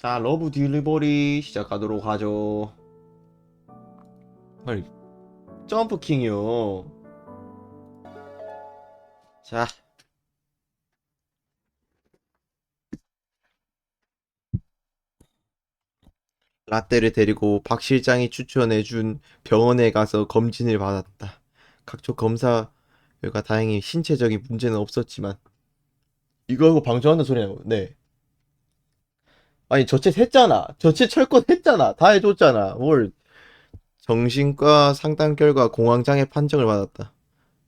자, 러브 딜리버리 시작하도록 하죠. 아니, 점프킹이요. 자, 라떼를 데리고 박 실장이 추천해준 병원에 가서 검진을 받았다. 각종 검사 결과 다행히 신체적인 문제는 없었지만 이거 하고 방송한다는 소리냐고. 네. 아니, 저체 했잖아. 저체 철권 했잖아. 다 해줬잖아. 뭘. 정신과 상담 결과 공황장애 판정을 받았다.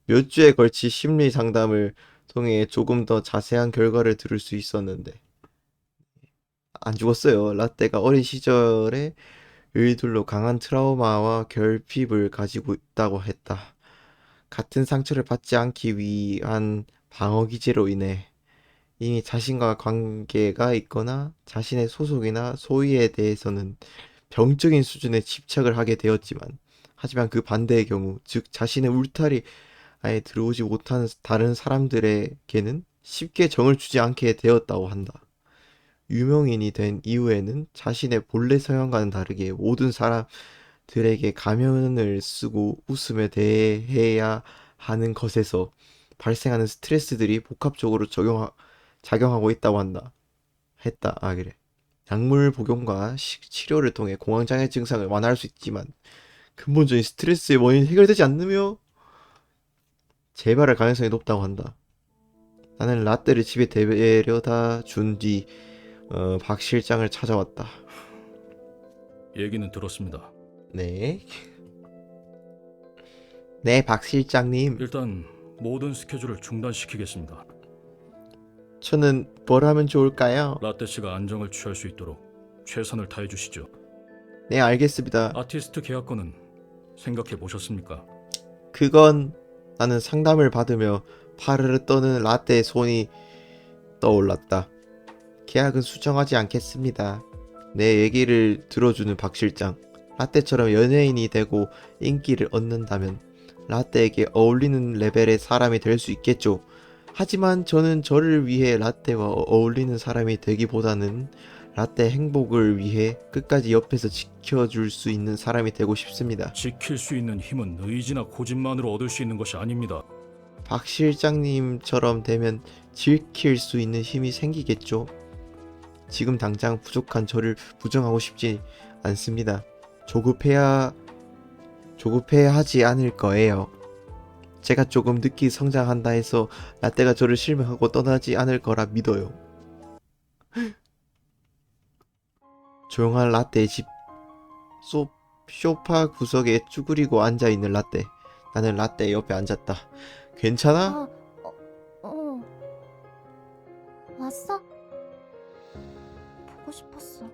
몇 주에 걸치 심리 상담을 통해 조금 더 자세한 결과를 들을 수 있었는데 안 죽었어요. 라떼가 어린 시절에 의들로 강한 트라우마와 결핍을 가지고 있다고 했다. 같은 상처를 받지 않기 위한 방어 기제로 인해 이미 자신과 관계가 있거나 자신의 소속이나 소위에 대해서는 병적인 수준에 집착을 하게 되었지만 하지만 그 반대의 경우 즉 자신의 울타리 아예 들어오지 못하는 다른 사람들에게는 쉽게 정을 주지 않게 되었다고 한다. 유명인이 된 이후에는 자신의 본래 성향과는 다르게 모든 사람들에게 가면을 쓰고 웃으며 대해야 하는 것에서 발생하는 스트레스들이 복합적으로 작용하고 있다고 한다. 했다. 아, 그래. 약물 복용과 치료를 통해 공황장애 증상을 완화할 수 있지만 근본적인 스트레스의 원인이 해결되지 않으며 재발할 가능성이 높다고 한다. 나는 라떼를 집에 데려다 준 뒤, 박 실장을 찾아왔다. 얘기는 들었습니다. 네. 네, 박 실장님. 일단 모든 스케줄을 중단시키겠습니다. 저는 뭘 하면 좋을까요? 라떼 씨가 안정을 취할 수 있도록 최선을 다해 주시죠. 네, 알겠습니다. 아티스트 계약권은 생각해 보셨습니까? 그건 나는 상담을 받으며 파르르 떠는 라떼의 손이 떠올랐다. 계약은 수정하지 않겠습니다. 내 얘기를 들어주는 박 실장. 라떼처럼 연예인이 되고 인기를 얻는다면 라떼에게 어울리는 레벨의 사람이 될 수 있겠죠. 하지만 저는 저를 위해 라떼와 어울리는 사람이 되기보다는 라떼 행복을 위해 끝까지 옆에서 지켜줄 수 있는 사람이 되고 싶습니다. 지킬 수 있는 힘은 의지나 고집만으로 얻을 수 있는 것이 아닙니다. 박 실장님처럼 되면 지킬 수 있는 힘이 생기겠죠. 지금 당장 부족한 저를 부정하고 싶지 않습니다. 조급해야 하지 않을 거예요. 제가 조금 늦게 성장한다 해서 라떼가 저를 실망하고 떠나지 않을 거라 믿어요. 조용한 라떼의 집 소파 구석에 쭈그리고 앉아있는 라떼. 나는 라떼 옆에 앉았다. 괜찮아? 어. 왔어? 보고 싶었어.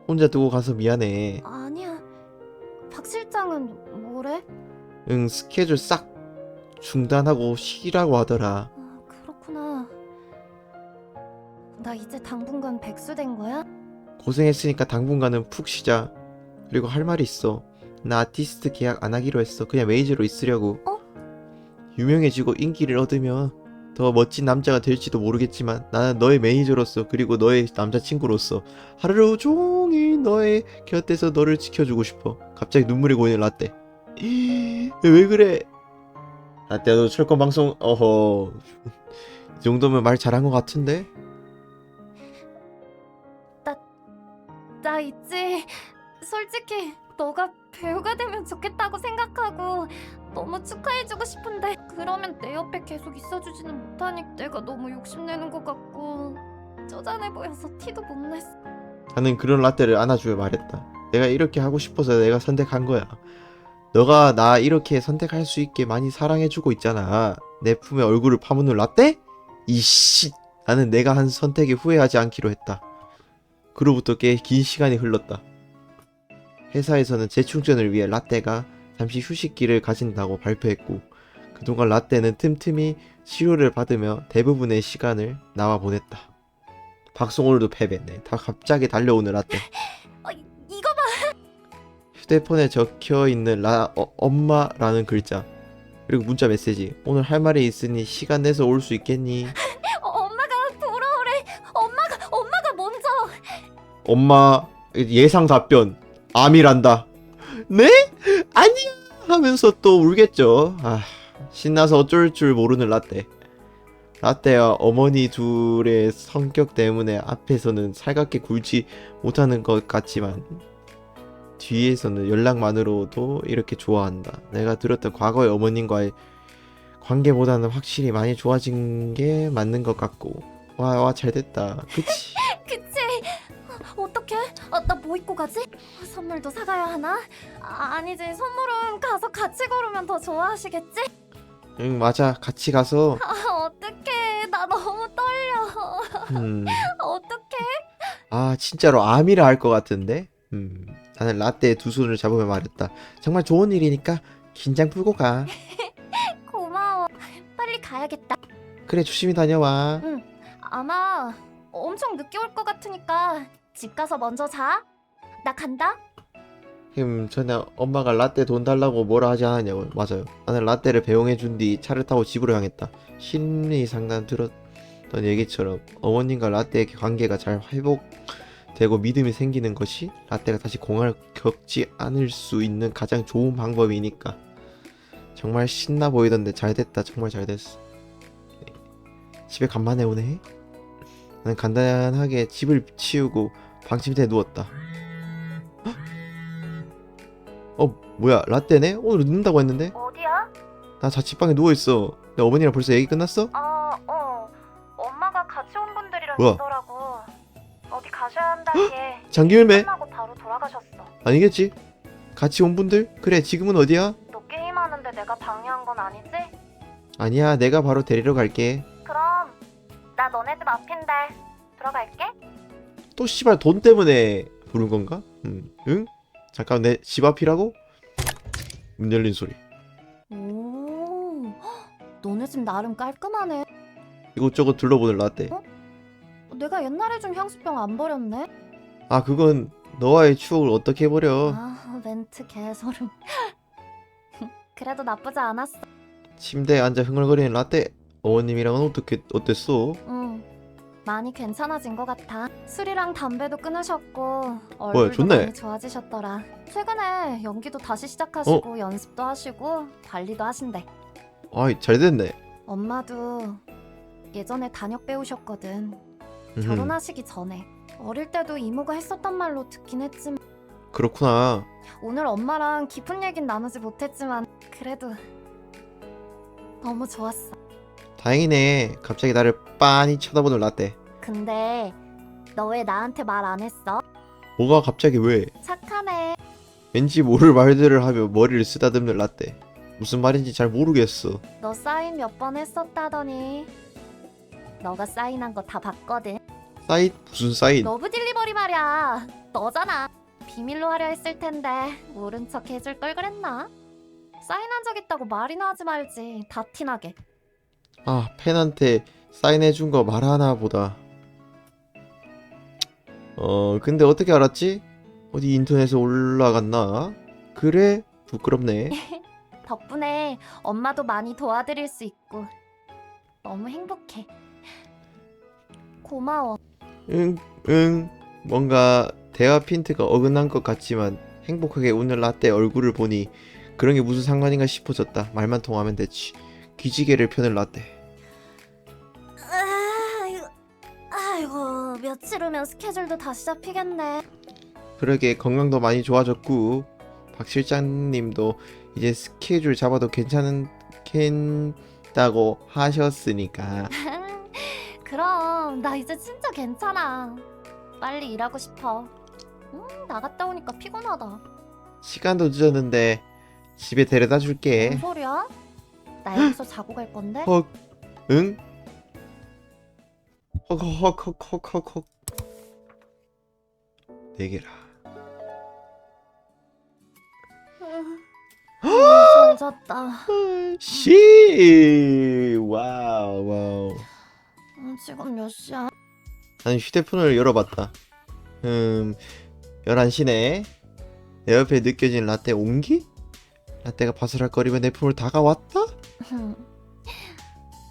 혼자 두고 가서 미안해. 아니야. 박 실장은 뭐래? 응, 스케줄 싹 중단하고 쉬라고 하더라. 그렇구나. 나 이제 당분간 백수 된 거야? 고생했으니까 당분간은 푹 쉬자. 그리고 할 말이 있어. 나 아티스트 계약 안 하기로 했어. 그냥 메이저로 있으려고. 유명해지고 인기를 얻으면 더 멋진 남자가 될지도 모르겠지만 나는 너의 매니저로서 그리고 너의 남자친구로서 하루 종일 너의 곁에서 너를 지켜주고 싶어. 갑자기 눈물이 고이는 라떼. 왜 그래? 라떼 너 철권 방송 어허 이 정도면 말 잘한 것 같은데? 나 있지. 솔직히 너가 배우가 되면 좋겠다고 생각하고 너무 축하해주고 싶은데 그러면 내 옆에 계속 있어주지는 못하니 내가 너무 욕심내는 것 같고 쪼잔해 보여서 티도 못 냈어. 나는 그런 라떼를 안아주며 말했다. 내가 이렇게 하고 싶어서 내가 선택한 거야. 너가 나 이렇게 선택할 수 있게 많이 사랑해주고 있잖아. 내 품에 얼굴을 파묻는 라떼? 이씨. 나는 내가 한 선택에 후회하지 않기로 했다. 그로부터 꽤 긴 시간이 흘렀다. 회사에서는 재충전을 위해 라떼가 잠시 휴식기를 가진다고 발표했고 그동안 라떼는 틈틈이 치료를 받으며 대부분의 시간을 나와 보냈다. 박성호도 패배네. 다 갑자기 달려오는 라떼. 이거 봐. 휴대폰에 적혀있는 엄마라는 글자 그리고 문자 메시지. 오늘 할 말이 있으니 시간 내서 올 수 있겠니? 엄마가 돌아오래. 엄마가 먼저. 엄마 예상 답변 암이란다. 네? 아니야 하면서 또 울겠죠. 아, 신나서 어쩔 줄 모르는 라떼. 라떼와 어머니 둘의 성격 때문에 앞에서는 살갑게 굴지 못하는 것 같지만 뒤에서는 연락만으로도 이렇게 좋아한다. 내가 들었던 과거의 어머님과의 관계보다는 확실히 많이 좋아진 게 맞는 것 같고. 와 잘됐다. 그치? 그치? 어떡해? 나 뭐 입고 가지? 선물도 사가야 하나? 아니지, 선물은 가서 같이 고르면 더 좋아하시겠지? 응 맞아. 같이 가서 어떡해, 나 너무 떨려. 어떡해? 아 진짜로 암이라 할 것 같은데. 나는 라떼의 두 손을 잡으며 말했다. 정말 좋은 일이니까 긴장 풀고 가. 고마워. 빨리 가야겠다. 그래 조심히 다녀와. 아마 엄청 늦게 올 것 같으니까 집 가서 먼저 자. 나 간다. 전에 엄마가 라떼 돈 달라고 뭐라 하지 않았냐고. 맞아요. 나는 라떼를 배웅해 준 뒤 차를 타고 집으로 향했다. 심리 상담 들었던 얘기처럼 어머님과 라떼의 관계가 잘 회복되고 믿음이 생기는 것이 라떼가 다시 공허를 겪지 않을 수 있는 가장 좋은 방법이니까. 정말 신나 보이던데 잘됐다. 정말 잘됐어. 집에 간만에 오네. 나는 간단하게 집을 치우고 방 침대에 누웠다. 뭐야 라떼네? 오늘 늦는다고 했는데? 어디야? 나 자취방에 누워있어. 내 어머니랑 벌써 얘기 끝났어? 엄마가 같이 온 분들이랑 뭐야? 있더라고. 어디 가셔야 한다기에 장기열매? 끝나고 바로 돌아가셨어. 아니겠지? 같이 온 분들? 그래 지금은 어디야? 너 게임하는데 내가 방해한 건 아니지? 아니야 내가 바로 데리러 갈게. 그럼 나 너네 집 앞인데 들어갈게. 또 씨발 돈 때문에 부른 건가? 응? 잠깐 내 집 앞이라고? 문 열린 소리. 오, 너네 집 나름 깔끔하네. 이곳저곳 둘러보는 라떼. 내가 옛날에 준 향수병 안 버렸네. 아 그건 너와의 추억을 어떻게 버려. 아, 멘트 개소름. 그래도 나쁘지 않았어. 침대에 앉아 흥얼거리는 라떼. 어머님이랑은 어땠어? 응, 많이 괜찮아진 것 같아. 술이랑 담배도 끊으셨고 뭐야, 얼굴도 좋네. 많이 좋아지셨더라. 최근에 연기도 다시 시작하시고 연습도 하시고 관리도 하신대. 아이 잘됐네. 엄마도 예전에 단역 배우셨거든. 음흠, 결혼하시기 전에. 어릴 때도 이모가 했었단 말로 듣긴 했지만 그렇구나. 오늘 엄마랑 깊은 얘긴 나누지 못했지만 그래도 너무 좋았어. 다행이네. 갑자기 나를 빤히 쳐다보는 라떼. 근데 너 왜 나한테 말 안 했어? 뭐가 갑자기 왜? 착하네. 왠지 모를 말들을 하며 머리를 쓰다듬는 라떼. 무슨 말인지 잘 모르겠어. 너 사인 몇 번 했었다더니. 너가 사인한 거 다 봤거든. 사인? 무슨 사인? 러브 딜리버리 말이야. 너잖아. 비밀로 하려 했을 텐데 모른 척 해줄 걸 그랬나? 사인한 적 있다고 말이나 하지 말지. 다 티나게. 아 팬한테 사인해준 거 말하나 보다. 근데 어떻게 알았지? 어디 인터넷에 올라갔나? 그래? 부끄럽네. 덕분에 엄마도 많이 도와드릴 수 있고 너무 행복해. 고마워. 응. 뭔가 대화 핀트가 어긋난 것 같지만 행복하게 웃는 라떼 얼굴을 보니 그런 게 무슨 상관인가 싶어졌다. 말만 통하면 됐지. 기지개를 펴는 라떼. 아이고 며칠 후면 스케줄도 다시 잡히겠네. 그러게 건강도 많이 좋아졌고 박 실장님도 이제 스케줄 잡아도 괜찮다고 하셨으니까. 그럼 나 이제 진짜 괜찮아. 빨리 일하고 싶어. 나갔다 오니까 피곤하다. 시간도 늦었는데 집에 데려다 뭔 줄게. 소리야? 나 여기서 자고 갈 건데? 헉. 응? 헉. 네 개라. 잘 잤다. 와우. 지금 몇 시야? 나는 휴대폰을 열어봤다. 11시네. 내 옆에 느껴진 라떼 온기? 라떼가 바스락거리며 내 품을 다가왔다?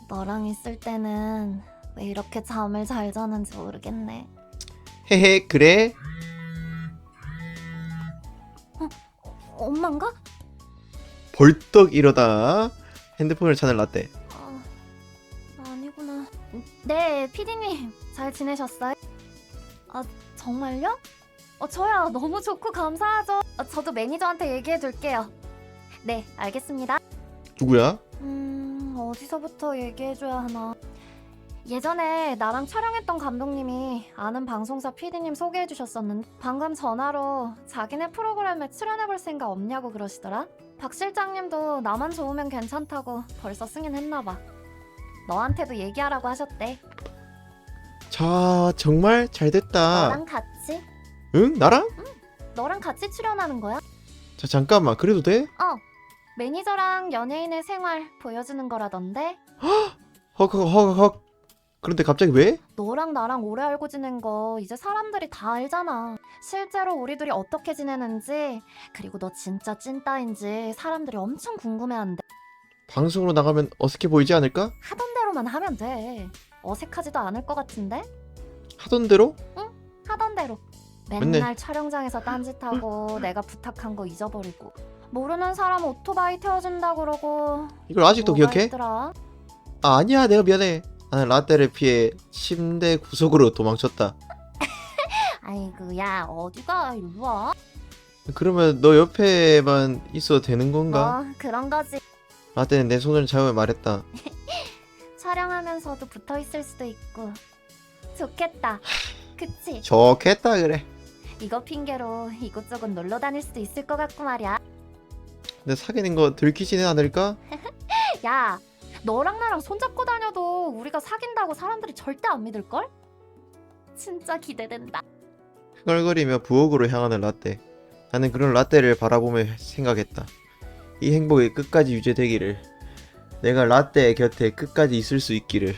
너랑 있을 때는 왜 이렇게 잠을 잘 자는지 모르겠네. 헤헤 그래? 엄마인가? 벌떡 일어나 핸드폰을 찾는 라떼. 아니구나. 네, 피디님 잘 지내셨어요? 아, 정말요? 저야 너무 좋고 감사하죠. 저도 매니저한테 얘기해둘게요. 네, 알겠습니다. 누구야? 어디서부터 얘기해줘야 하나. 예전에 나랑 촬영했던 감독님이 아는 방송사 PD님 소개해주셨었는데 방금 전화로 자기네 프로그램에 출연해볼 생각 없냐고 그러시더라. 박 실장님도 나만 좋으면 괜찮다고 벌써 승인했나봐. 너한테도 얘기하라고 하셨대. 자, 정말 잘 됐다. 너랑 같이? 응? 나랑? 너랑 같이 출연하는 거야? 자, 잠깐만. 그래도 돼? 매니저랑 연예인의 생활 보여주는 거라던데? 헉. 그런데 갑자기 왜? 너랑 나랑 오래 알고 지낸 거 이제 사람들이 다 알잖아. 실제로 우리 둘이 어떻게 지내는지, 그리고 너 진짜 찐따인지 사람들이 엄청 궁금해한대. 방송으로 나가면 어색해 보이지 않을까? 하던 대로만 하면 돼. 어색하지도 않을 것 같은데? 하던 대로? 하던 대로. 맞네. 맨날 촬영장에서 딴짓하고 내가 부탁한 거 잊어버리고 모르는 사람 오토바이 태워준다 그러고. 이걸 아직도 뭐가 기억해? 있더라? 아니야, 내가 미안해. 나는 라떼를 피해 침대 구석으로 도망쳤다. 아이고 야 어디가 일로 와? 그러면 너 옆에만 있어도 되는 건가? 그런 거지. 라떼는 내 손을 잡으며 말했다. 촬영하면서도 붙어 있을 수도 있고 좋겠다. 그치? 좋겠다 그래. 이거 핑계로 이곳저곳 놀러 다닐 수도 있을 것 같고 말이야. 근데 사귀는 거 들키지는 않을까? 야, 너랑 나랑 손잡고 다녀도 우리가 사귄다고 사람들이 절대 안 믿을걸? 진짜 기대된다. 흥얼거리며 부엌으로 향하는 라떼. 나는 그런 라떼를 바라보며 생각했다. 이 행복이 끝까지 유지되기를. 내가 라떼의 곁에 끝까지 있을 수 있기를.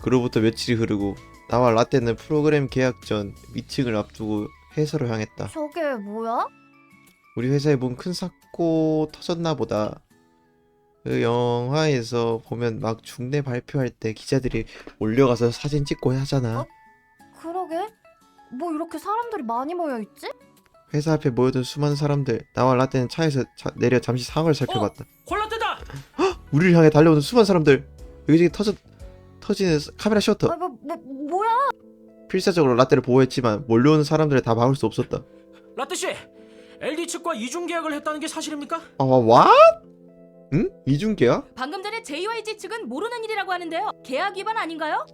그로부터 며칠이 흐르고 나와 라떼는 프로그램 계약 전 미팅을 앞두고 회사로 향했다. 저게 뭐야? 우리 회사에 뭔 큰 사고 터졌나 보다. 그 영화에서 보면 막 중대 발표할 때 기자들이 몰려가서 사진 찍고 하잖아. 그러게? 뭐 이렇게 사람들이 많이 모여있지? 회사 앞에 모여든 수많은 사람들. 나와 라떼는 차에서 내려 잠시 상황을 살펴봤다. 콜라떼다! 우리를 향해 달려오는 수많은 사람들. 여기저기 터지는 카메라 셔터. 뭐야? 필사적으로 라떼를 보호했지만 몰려오는 사람들을 다 막을 수 없었다. 라떼씨! LD 측과 이중 계약을 했다는 게 사실입니까? what? 응? 이중계약? 방금 전에 JYG 측은 모르는 일이라고 하는데요. 계약 위반 아닌가요?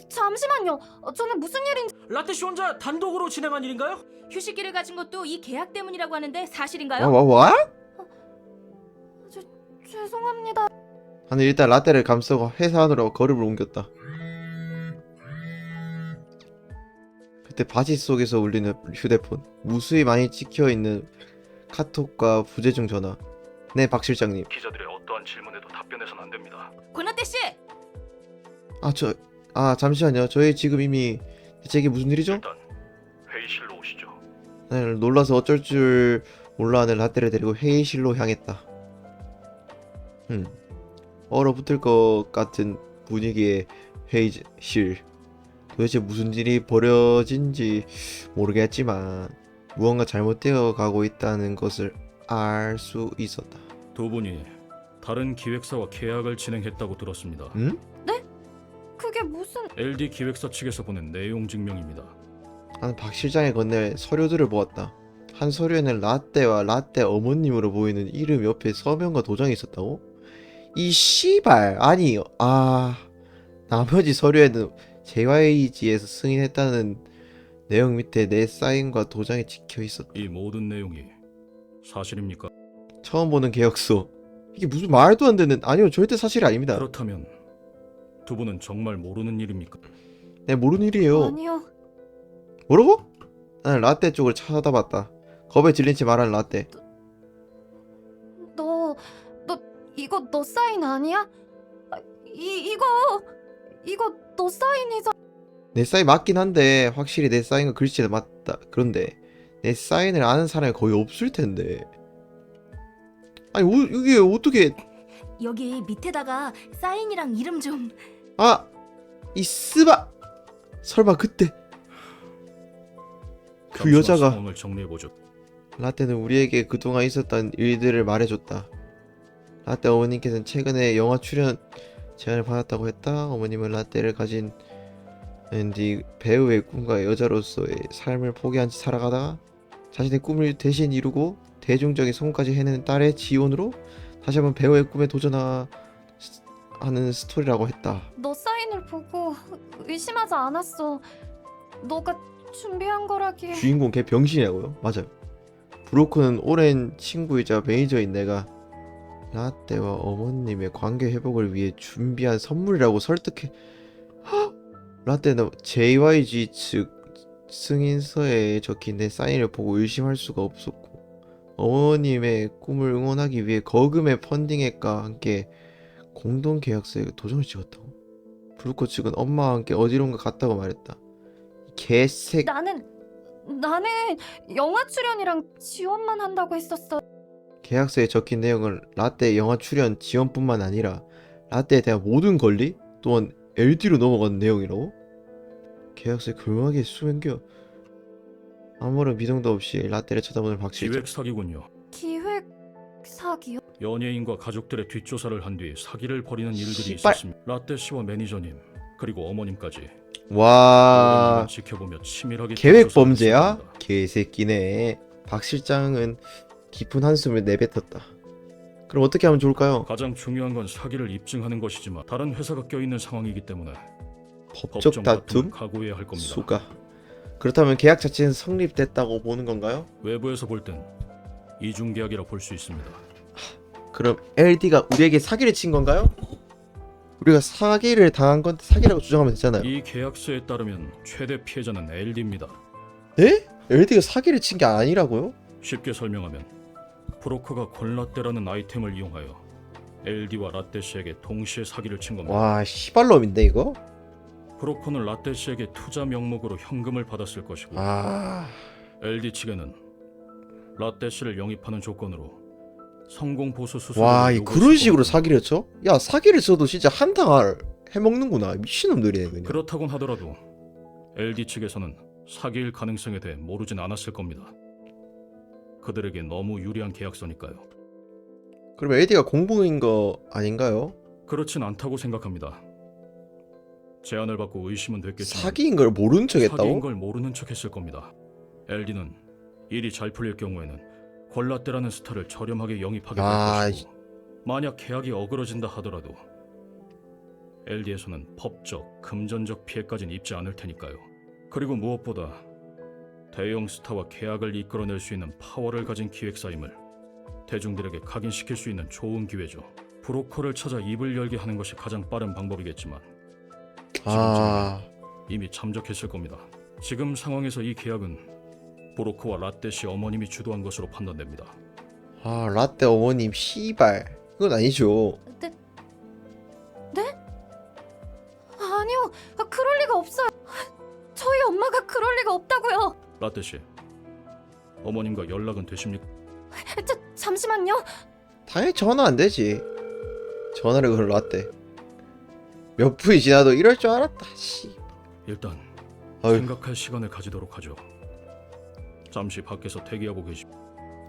잠시만요. 저는 무슨 일인지. 라떼씨 혼자 단독으로 진행한 일인가요? 휴식기를 가진 것도 이 계약 때문이라고 하는데 사실인가요? what? 죄송합니다. 나는 일단 라떼를 감싸고 회사 안으로 걸음을 옮겼다. 그때 바지 속에서 울리는 휴대폰. 무수히 많이 찍혀있는 카톡과 부재중 전화. 네, 박 실장님. 기자들의 어떠한 질문에도 답변해서는 안 됩니다. 권하태 씨! 잠시만요. 저희 지금 이미 대체 이게 무슨 일이죠? 일단 회의실로 오시죠. 나는 놀라서 어쩔 줄 몰라하는 라떼를 데리고 회의실로 향했다. 얼어붙을 것 같은 분위기의 회의실. 도대체 무슨 일이 벌어진지 모르겠지만 무언가 잘못되어 가고 있다는 것을 알 수 있었다. 두 분이 다른 기획사와 계약을 진행했다고 들었습니다. 응? 그게 무슨... LD 기획사 측에서 보낸 내용 증명입니다. 나는 박 실장에 건넬 서류들을 보았다. 한 서류에는 라떼와 라떼 어머님으로 보이는 이름 옆에 서명과 도장이 있었다고? 이 씨발. 아니 나머지 서류에는 JYG에서 승인했다는 내용 밑에 내 사인과 도장이 찍혀 있었다. 이 모든 내용이 사실입니까? 처음 보는 계약서. 이게 무슨 말도 안 되는... 아니요, 절대 사실이 아닙니다. 그렇다면 두 분은 정말 모르는 일입니까? 네, 모르는 일이에요. 아니요. 뭐라고? 나는 라떼 쪽을 쳐다봤다. 겁에 질린 채 말하는 라떼. 너 이거 너 사인 아니야? 이거 너 사인이잖아. 내 사인 맞긴 한데 확실히 내 사인과 글씨는 맞다. 그런데 내 사인을 아는 사람이 거의 없을 텐데. 아니 이게 어떻게... 여기 밑에다가 사인이랑 이름 좀... 이 스바... 설마 그때 그 잠시만 여자가... 상황을 정리해보죠. 라떼는 우리에게 그동안 있었던 일들을 말해줬다. 라떼 어머님께서는 최근에 영화 출연 제안을 받았다고 했다. 어머님은 라떼를 가진 뒤 배우의 꿈과 여자로서의 삶을 포기한 채 살아가다가 자신의 꿈을 대신 이루고 대중적인 성공까지 해낸 딸의 지원으로 다시 한번 배우의 꿈에 도전하는 스토리라고 했다. 너 사인을 보고 의심하지 않았어. 너가 준비한 거라기에. 주인공 걔 병신이라고요? 맞아요. 브로커는 오랜 친구이자 매니저인 내가 라떼와 어머님의 관계 회복을 위해 준비한 선물이라고 설득해. 헉! 라떼는 JYG 측 승인서에 적힌 내 사인을 보고 의심할 수가 없었고 어머님의 꿈을 응원하기 위해 거금의 펀딩액과 함께 공동 계약서에 도장을 찍었다고. 브로커 측은 엄마와 함께 어디론가 갔다고 말했다. 개색. 나는 영화 출연이랑 지원만 한다고 했었어. 계약서에 적힌 내용은 라떼 영화 출연 지원뿐만 아니라 라떼에 대한 모든 권리 또한 LD로 넘어간 내용이라고? 계약서에 교묘하게 수행겨. 아무런 미동도 없이 라떼를 쳐다보는 박실장. 기획 사기군요. 기획 사기요? 연예인과 가족들의 뒷조사를 한 뒤 사기를 벌이는 일들이 씨발. 있었습니다. 라떼 씨와 매니저님 그리고 어머님까지 와, 모든 지켜보며 치밀하게 계획 뒷조사를 범죄야? 했습니다. 개새끼네. 박 실장은 깊은 한숨을 내뱉었다. 그럼 어떻게 하면 좋을까요? 가장 중요한 건 사기를 입증하는 것이지만 다른 회사가 껴있는 상황이기 때문에 법적 법정 다툼? 다툼을 각오해야 할 겁니다. 수가. 그렇다면 계약 자체는 성립됐다고 보는 건가요? 외부에서 볼 땐 이중계약이라 볼 수 있습니다. 그럼 LD가 우리에게 사기를 친 건가요? 우리가 사기를 당한 건 사기라고 주장하면 되잖아요. 이 계약서에 따르면 최대 피해자는 LD입니다. 네? LD가 사기를 친 게 아니라고요? 쉽게 설명하면 브로커가 권라떼라는 아이템을 이용하여 LD와 라떼 씨에게 동시에 사기를 친 겁니다. 와, 시발놈인데 이거? 브로커는 라떼 씨에게 투자 명목으로 현금을 받았을 것이고 아, LD 측에는 라떼 씨를 영입하는 조건으로 성공 보수 수수료를 와, 이 요구했을 그런 식으로 겁니다. 사기를 쳐? 야, 사기를 쳐도 진짜 한탕을 해먹는구나. 미친놈들이네 그냥. 그렇다곤 하더라도 LD 측에서는 사기일 가능성에 대해 모르진 않았을 겁니다. 그들에게 너무 유리한 계약서니까요. 그럼 LD가 공범인 거 아닌가요? 그렇진 않다고 생각합니다. 제안을 받고 의심은 됐겠지만 사기인 걸 모르는 척 사기인 했다고? 걸 모르는 척했을 겁니다. LD는 일이 잘 풀릴 경우에는 권라떼라는 스타를 저렴하게 영입하게 될 아, 것이고 만약 계약이 어그러진다 하더라도 LD에서는 법적, 금전적 피해까진 입지 않을 테니까요. 그리고 무엇보다 대형 스타와 계약을 이끌어낼 수 있는 파워를 가진 기획사임을 대중들에게 각인시킬 수 있는 좋은 기회죠. 브로커를 찾아 입을 열게 하는 것이 가장 빠른 방법이겠지만 아, 이미 참적했을 겁니다. 지금 상황에서 이 계약은 브로커와 라떼 씨 어머님이 주도한 것으로 판단됩니다. 아, 라떼 어머님 씨발. 이건 아니죠. 아니요, 그럴 리가 없어요. 저희 엄마가 그럴 리가 없다고요. 라떼 씨, 어머님과 연락은 되십니까? 잠시만요. 당연히 전화 안 되지. 전화를 걸어 라떼. 몇 분이 지나도 이럴 줄 알았다. 씨. 일단 어휴. 생각할 시간을 가지도록 하죠. 잠시 밖에서 대기하고 계십.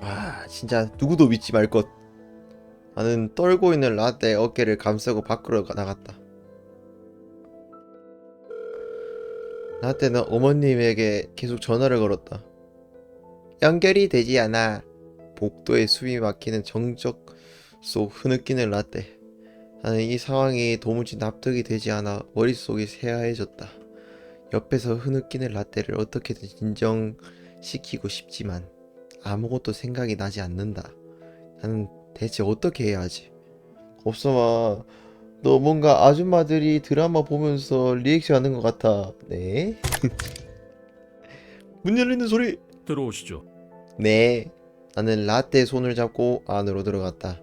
아, 진짜 누구도 믿지 말 것. 나는 떨고 있는 라떼의 어깨를 감싸고 밖으로 나갔다. 라떼는 어머님에게 계속 전화를 걸었다. 연결이 되지 않아. 복도에 숨이 막히는 정적 속 흐느끼는 라떼. 나는 이 상황이 도무지 납득이 되지 않아 머릿속이 새하얘졌다. 옆에서 흐느끼는 라떼를 어떻게든 진정시키고 싶지만 아무것도 생각이 나지 않는다. 나는 대체 어떻게 해야 하지? 없어마, 너 뭔가 아줌마들이 드라마 보면서 리액션 하는 것 같아. 네? 문 열리는 소리! 들어오시죠. 네. 나는 라떼 손을 잡고 안으로 들어갔다.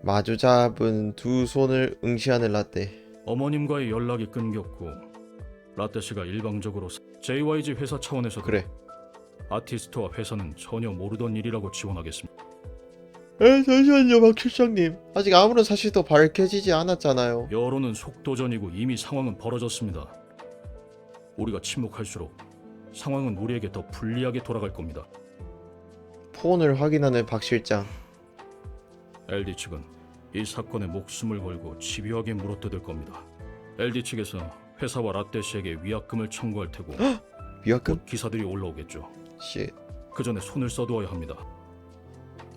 마주 잡은 두 손을 응시하는 라떼. 어머님과의 연락이 끊겼고 라떼 씨가 일방적으로 JYG 회사 차원에서 그래. 아티스트와 회사는 전혀 모르던 일이라고 지원하겠습니다. 잠시만요, 박 실장님. 아직 아무런 사실도 밝혀지지 않았잖아요. 여론은 속도전이고 이미 상황은 벌어졌습니다. 우리가 침묵할수록 상황은 우리에게 더 불리하게 돌아갈 겁니다. 폰을 확인하는 박 실장. LD 측은 이 사건에 목숨을 걸고 집요하게 물어뜯을 겁니다. LD 측에서 회사와 라떼 씨에게 위약금을 청구할 테고 위약금? 곧 기사들이 올라오겠죠. 씨. 그 전에 손을 써두어야 합니다.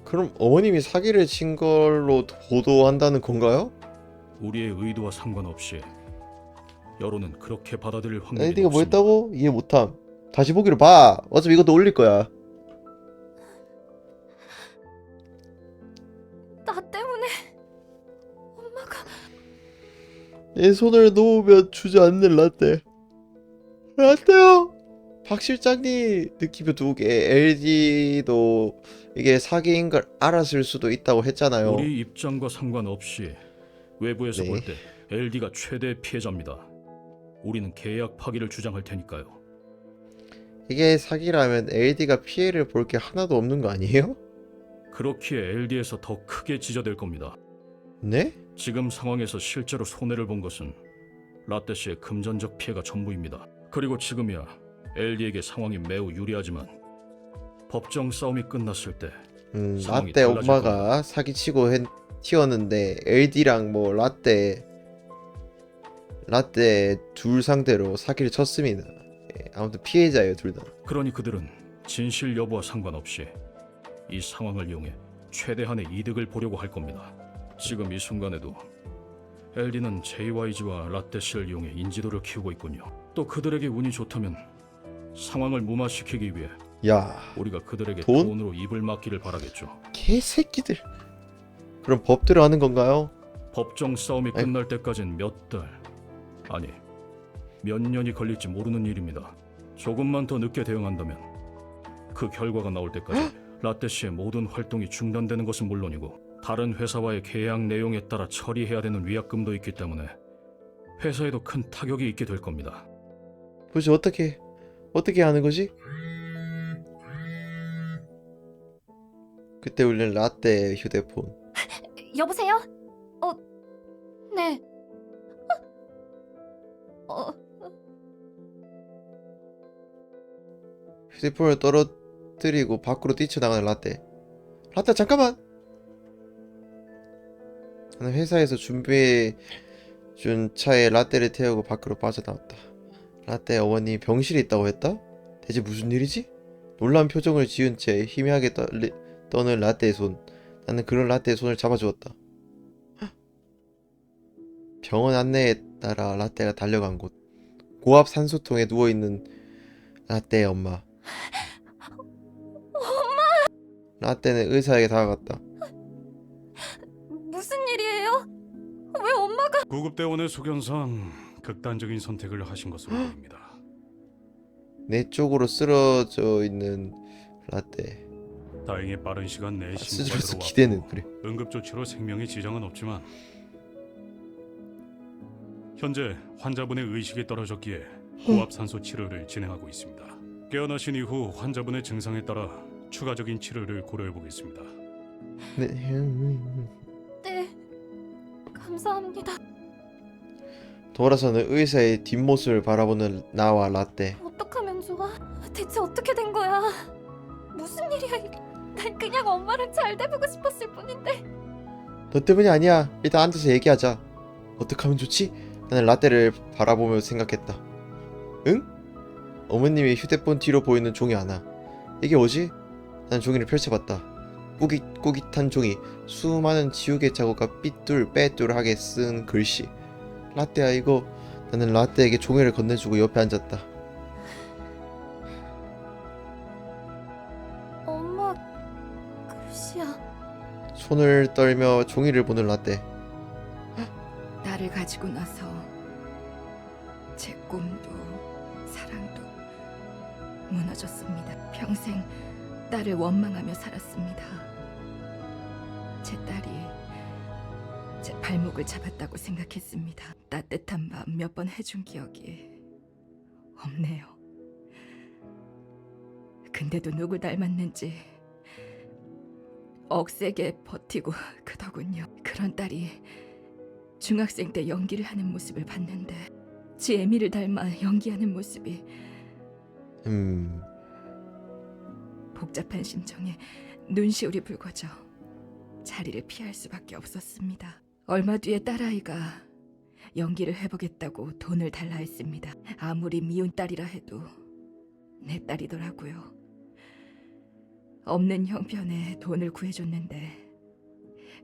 그럼 어머님이 사기를 친 걸로 보도한다는 건가요? 우리의 의도와 상관없이 여론은 그렇게 받아들일 확률이 LD가 뭐 높습니다. 했다고? 이해 못함. 다시 보기로 봐. 어차피 이것도 올릴 거야. 나 때문에 엄마가 내 손을 놓으면 주저앉는 라떼. 라떼요. 박 실장님 느낌표 두 개. LD도 이게 사기인 걸 알았을 수도 있다고 했잖아요. 우리 입장과 상관없이 외부에서 네. 볼 때 LD가 최대 피해자입니다. 우리는 계약 파기를 주장할 테니까요. 이게 사기라면 LD가 피해를 볼 게 하나도 없는 거 아니에요? 그렇기에 LD에서 더 크게 지저댈 겁니다. 네? 지금 상황에서 실제로 손해를 본 것은 라떼 씨의 금전적 피해가 전부입니다. 그리고 지금이야 LD에게 상황이 매우 유리하지만 법정 싸움이 끝났을 때 상황이 라떼 달라질 엄마가 사기치고 튀었는데 LD랑 뭐 라떼 둘 상대로 사기를 쳤습니다. 예, 아무튼 피해자예요, 둘 다. 그러니 그들은 진실 여부와 상관없이 이 상황을 이용해 최대한의 이득을 보려고 할 겁니다. 지금 이 순간에도 LD는 JYG와 라떼 씨를 이용해 인지도를 키우고 있군요. 또 그들에게 운이 좋다면 상황을 무마시키기 위해 야, 우리가 그들에게 돈? 돈으로 입을 막기를 바라겠죠. 개새끼들. 그럼 법대로 하는 건가요? 법정 싸움이 끝날 때까진 몇 달, 아니 몇 년이 걸릴지 모르는 일입니다. 조금만 더 늦게 대응한다면 그 결과가 나올 때까지 라떼 씨의 모든 활동이 중단되는 것은 물론이고 다른 회사와의 계약 내용에 따라 처리해야 되는 위약금도 있기 때문에 회사에도 큰 타격이 있게 될 겁니다. 도대체 어떻게 하는 거지? 그때 울린 라떼 휴대폰. 여보세요? 네. 휴대폰을 떨어뜨리고 밖으로 뛰쳐나가는 라떼. 라떼 잠깐만. 나는 회사에서 준비해 준 차에 라떼를 태우고 밖으로 빠져나왔다. 라떼 어머니 병실에 있다고 했다? 대체 무슨 일이지? 놀란 표정을 지은 채 희미하게 떠는 라떼의 손. 나는 그런 라떼의 손을 잡아주었다. 병원 안내에 따라 라떼가 달려간 곳. 고압 산소통에 누워있는 라떼의 엄마. 라떼는 의사에게 다가갔다. 무슨 일이에요? 왜 엄마가 구급대원의 소견상 극단적인 선택을 하신 것으로 보입니다. 내 쪽으로 쓰러져 있는 라떼. 다행히 빠른 시간 내에 신고가 쓰러져서 기대는 그래. 들어왔고 응급조치로 생명에 지장은 없지만 현재 환자분의 의식이 떨어졌기에 고압산소 치료를 진행하고 있습니다. 깨어나신 이후 환자분의 증상에 따라 추가적인 치료를 고려해 보겠습니다. 네. 네. 감사합니다. 돌아서는 의사의 뒷모습을 바라보는 나와 라떼. 어떡하면 좋아? 대체 어떻게 된 거야? 무슨 일이야? 난 그냥 엄마랑 잘 돼보고 싶었을 뿐인데. 너 때문이 아니야. 일단 앉아서 얘기하자. 어떡하면 좋지? 나는 라떼를 바라보며 생각했다. 응? 어머님이 휴대폰 뒤로 보이는 종이 하나. 이게 뭐지? 난 종이를 펼쳐봤다. 꾸깃꾸깃한 종이, 수많은 지우개 자국과 삐뚤빼뚤하게 쓴 글씨. 라떼야 이거. 나는 라떼에게 종이를 건네주고 옆에 앉았다. 엄마 글씨야. 손을 떨며 종이를 보는 라떼. 딸을 가지고 나서 제 꿈도 사랑도 무너졌습니다. 평생 딸을 원망하며 살았습니다. 제 딸이 제 발목을 잡았다고 생각했습니다. 따뜻한 밥 몇 번 해준 기억이 없네요. 근데도 누구 닮았는지 억세게 버티고 그더군요. 그런 딸이 중학생 때 연기를 하는 모습을 봤는데 지 애미를 닮아 연기하는 모습이 복잡한 심정에 눈시울이 붉어져 자리를 피할 수밖에 없었습니다. 얼마 뒤에 딸아이가 연기를 해보겠다고 돈을 달라 했습니다. 아무리 미운 딸이라 해도 내 딸이더라고요. 없는 형편에 돈을 구해줬는데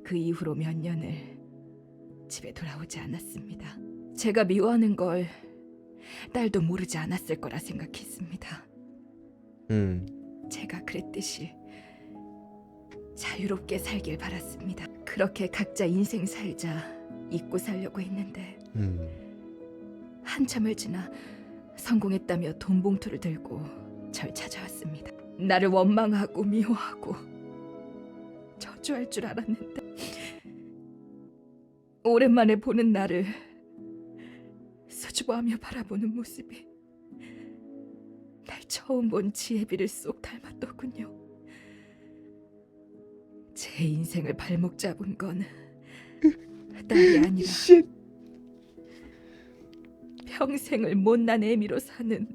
그 이후로 몇 년을 집에 돌아오지 않았습니다. 제가 미워하는 걸 딸도 모르지 않았을 거라 생각했습니다. 제가 그랬듯이 자유롭게 살길 바랐습니다. 그렇게 각자 인생 살자 잊고 살려고 했는데 한참을 지나 성공했다며 돈 봉투를 들고 절 찾아왔습니다. 나를 원망하고 미워하고 저주할 줄 알았는데 오랜만에 보는 나를 수줍어하며 바라보는 모습이 날 처음 본 지혜비를 쏙 닮았더군요. 제 인생을 발목 잡은 건 딸이 아니라 평생을 못난 애미로 사는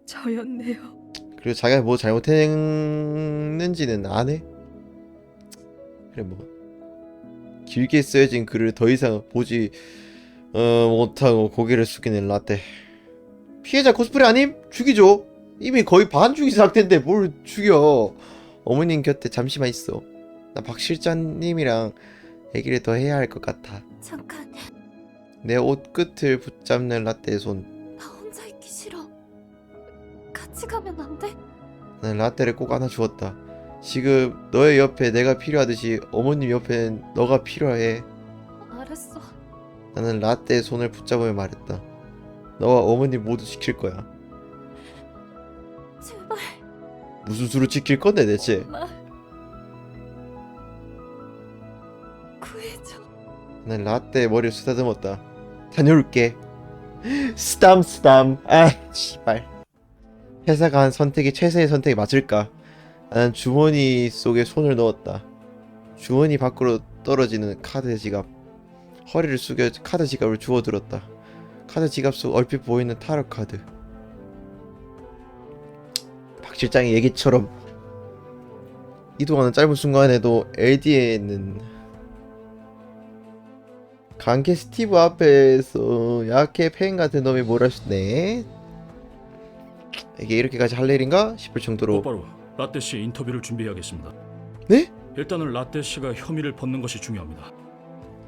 저였네요. 그리고 자기가 뭐 잘못했는지는 안 해. 그래 뭐 길게 쓰여진 글을 더 이상 보지 못하고 고개를 숙이는 라떼. 피해자 코스프레 아님? 죽이죠. 이미 거의 반죽이 상태인데 뭘 죽여. 어머님 곁에 잠시만 있어. 나 박 실장님이랑 얘기를 더 해야 할 것 같아. 잠깐, 내 옷 끝을 붙잡는 라떼의 손. 나 혼자 있기 싫어. 같이 가면 안 돼? 나는 라떼를 꼭 안아주었다. 지금 너의 옆에 내가 필요하듯이 어머님 옆엔 너가 필요해. 알았어. 나는 라떼의 손을 붙잡으며 말했다. 너와 어머님 모두 지킬 거야. 제발, 무슨 수로 지킬 건데 대체? 나 구해줘. 나는 라떼의 머리를 쓰다듬었다. 다녀올게. 쓰담. 아, 씨발. 회사가 한 선택이 최선의 선택이 맞을까? 나는 주머니 속에 손을 넣었다. 주머니 밖으로 떨어지는 카드 지갑. 허리를 숙여 카드 지갑을 주워들었다. 카드 지갑 속 얼핏 보이는 타로 카드. 박 실장의 얘기처럼 이동하는 짧은 순간에도 LD에는 강캐 스티브 앞에서 약해 팬 같은 놈이 몰아주네. 이게 이렇게까지 할 일인가 싶을 정도로. 곧바로 라떼 씨의 인터뷰를 준비해야겠습니다. 네? 일단은 라떼 씨가 혐의를 벗는 것이 중요합니다.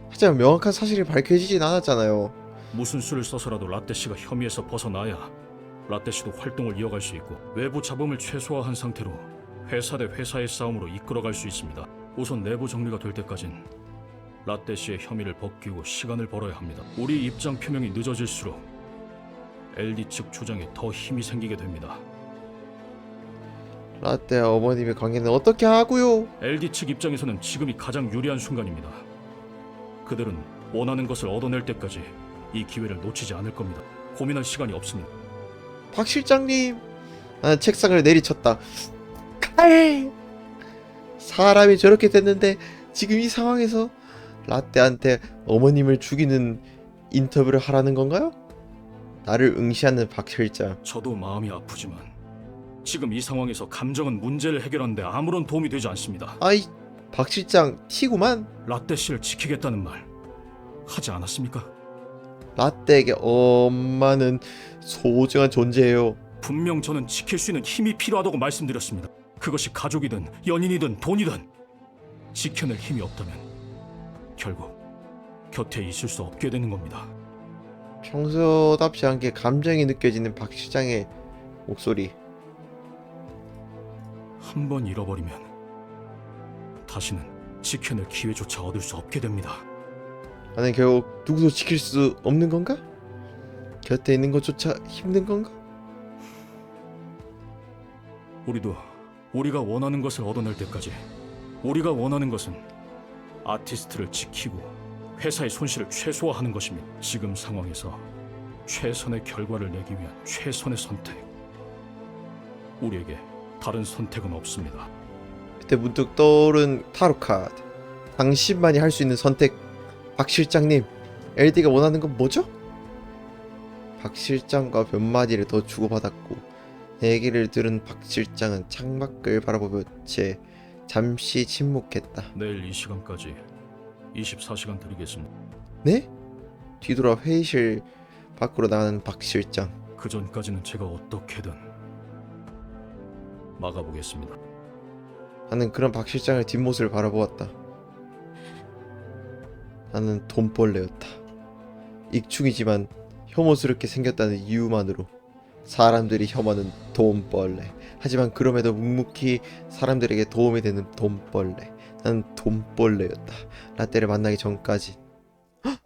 하지만 명확한 사실이 밝혀지진 않았잖아요. 무슨 수를 써서라도 라떼 씨가 혐의에서 벗어나야 라떼 씨도 활동을 이어갈 수 있고 외부 잡음을 최소화한 상태로 회사 대 회사의 싸움으로 이끌어갈 수 있습니다. 우선 내부 정리가 될 때까진 라떼 씨의 혐의를 벗기고 시간을 벌어야 합니다. 우리 입장 표명이 늦어질수록 LD 측 주장에 더 힘이 생기게 됩니다. 라떼와 어머님의 관계는 어떻게 하고요? LD 측 입장에서는 지금이 가장 유리한 순간입니다. 그들은 원하는 것을 얻어낼 때까지 이 기회를 놓치지 않을 겁니다. 고민할 시간이 없습니다. 박 실장님. 나는 책상을 내리쳤다. 칼! 사람이 저렇게 됐는데 지금 이 상황에서 라떼한테 어머님을 죽이는 인터뷰를 하라는 건가요? 나를 응시하는 박 실장. 저도 마음이 아프지만 지금 이 상황에서 감정은 문제를 해결하는데 아무런 도움이 되지 않습니다. 아이, 박 실장 티구만. 라떼 씨를 지키겠다는 말 하지 않았습니까? 라떼에게 엄마는 소중한 존재예요. 분명 저는 지킬 수 있는 힘이 필요하다고 말씀드렸습니다. 그것이 가족이든 연인이든 돈이든 지켜낼 힘이 없다면 결국 곁에 있을 수 없게 되는 겁니다. 평소답지 않게 감정이 느껴지는 박 실장의 목소리. 한 번 잃어버리면 다시는 지켜낼 기회조차 얻을 수 없게 됩니다. 나는 결국 누구도 지킬 수 없는 건가? 곁에 있는 것조차 힘든 건가? 우리도 우리가 원하는 것을 얻어낼 때까지 우리가 원하는 것은 아티스트를 지키고 회사의 손실을 최소화하는 것입니다. 지금 상황에서 최선의 결과를 내기 위한 최선의 선택. 우리에게 다른 선택은 없습니다. 그때 문득 떠오른 타로 카드. 당신만이 할 수 있는 선택. 박 실장님, LD가 원하는 건 뭐죠? 박 실장과 몇 마디를 더 주고받았고 얘기를 들은 박 실장은 창밖을 바라보며 잠시 침묵했다. 내일 이 시간까지 24시간 드리겠습니다. 네? 뒤돌아 회의실 밖으로 나가는 박 실장. 그 전까지는 제가 어떻게든 막아보겠습니다. 나는 그런 박 실장의 뒷모습을 바라보았다. 나는 돈벌레였다. 익충이지만 혐오스럽게 생겼다는 이유만으로 사람들이 혐오하는 돈벌레. 하지만 그럼에도 묵묵히 사람들에게 도움이 되는 돈벌레. 나는 돈벌레였다. 라떼를 만나기 전까지. 헉.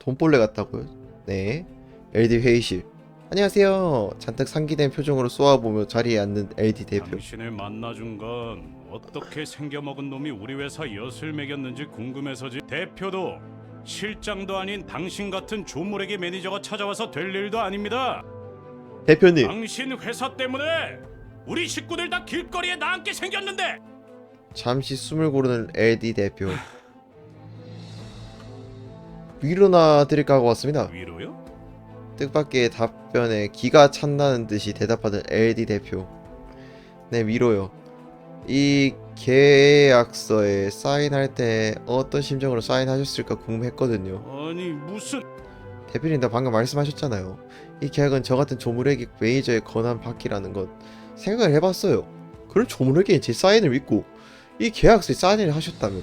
돈벌레 같다고요? 네. LD 회의실. 안녕하세요. 잔뜩 상기된 표정으로 쏘아보며 자리에 앉는 LD 대표. 당신을 만나준 건 어떻게 생겨먹은 놈이 우리 회사 엿을 매겼는지 궁금해서지. 대표도 실장도 아닌 당신 같은 조물에게 매니저가 찾아와서 될 일도 아닙니다. 대표님. 당신 회사 때문에 우리 식구들 다 길거리에 나앉게 생겼는데. 잠시 숨을 고르는 LD 대표. 위로나 드릴까 하고 왔습니다. 위로요? 뜻밖의 답변에 기가 찬다는 듯이 대답하는 LD 대표. 네, 위로요. 이 계약서에 사인할 때 어떤 심정으로 사인하셨을까 궁금했거든요. 아니 무슨 대표님, 다 방금 말씀하셨잖아요. 이 계약은 저 같은 조물에게 매니저의 권한 받기라는 것. 생각을 해봤어요. 그런 조물에게 제 사인을 믿고 이 계약서에 사인을 하셨다면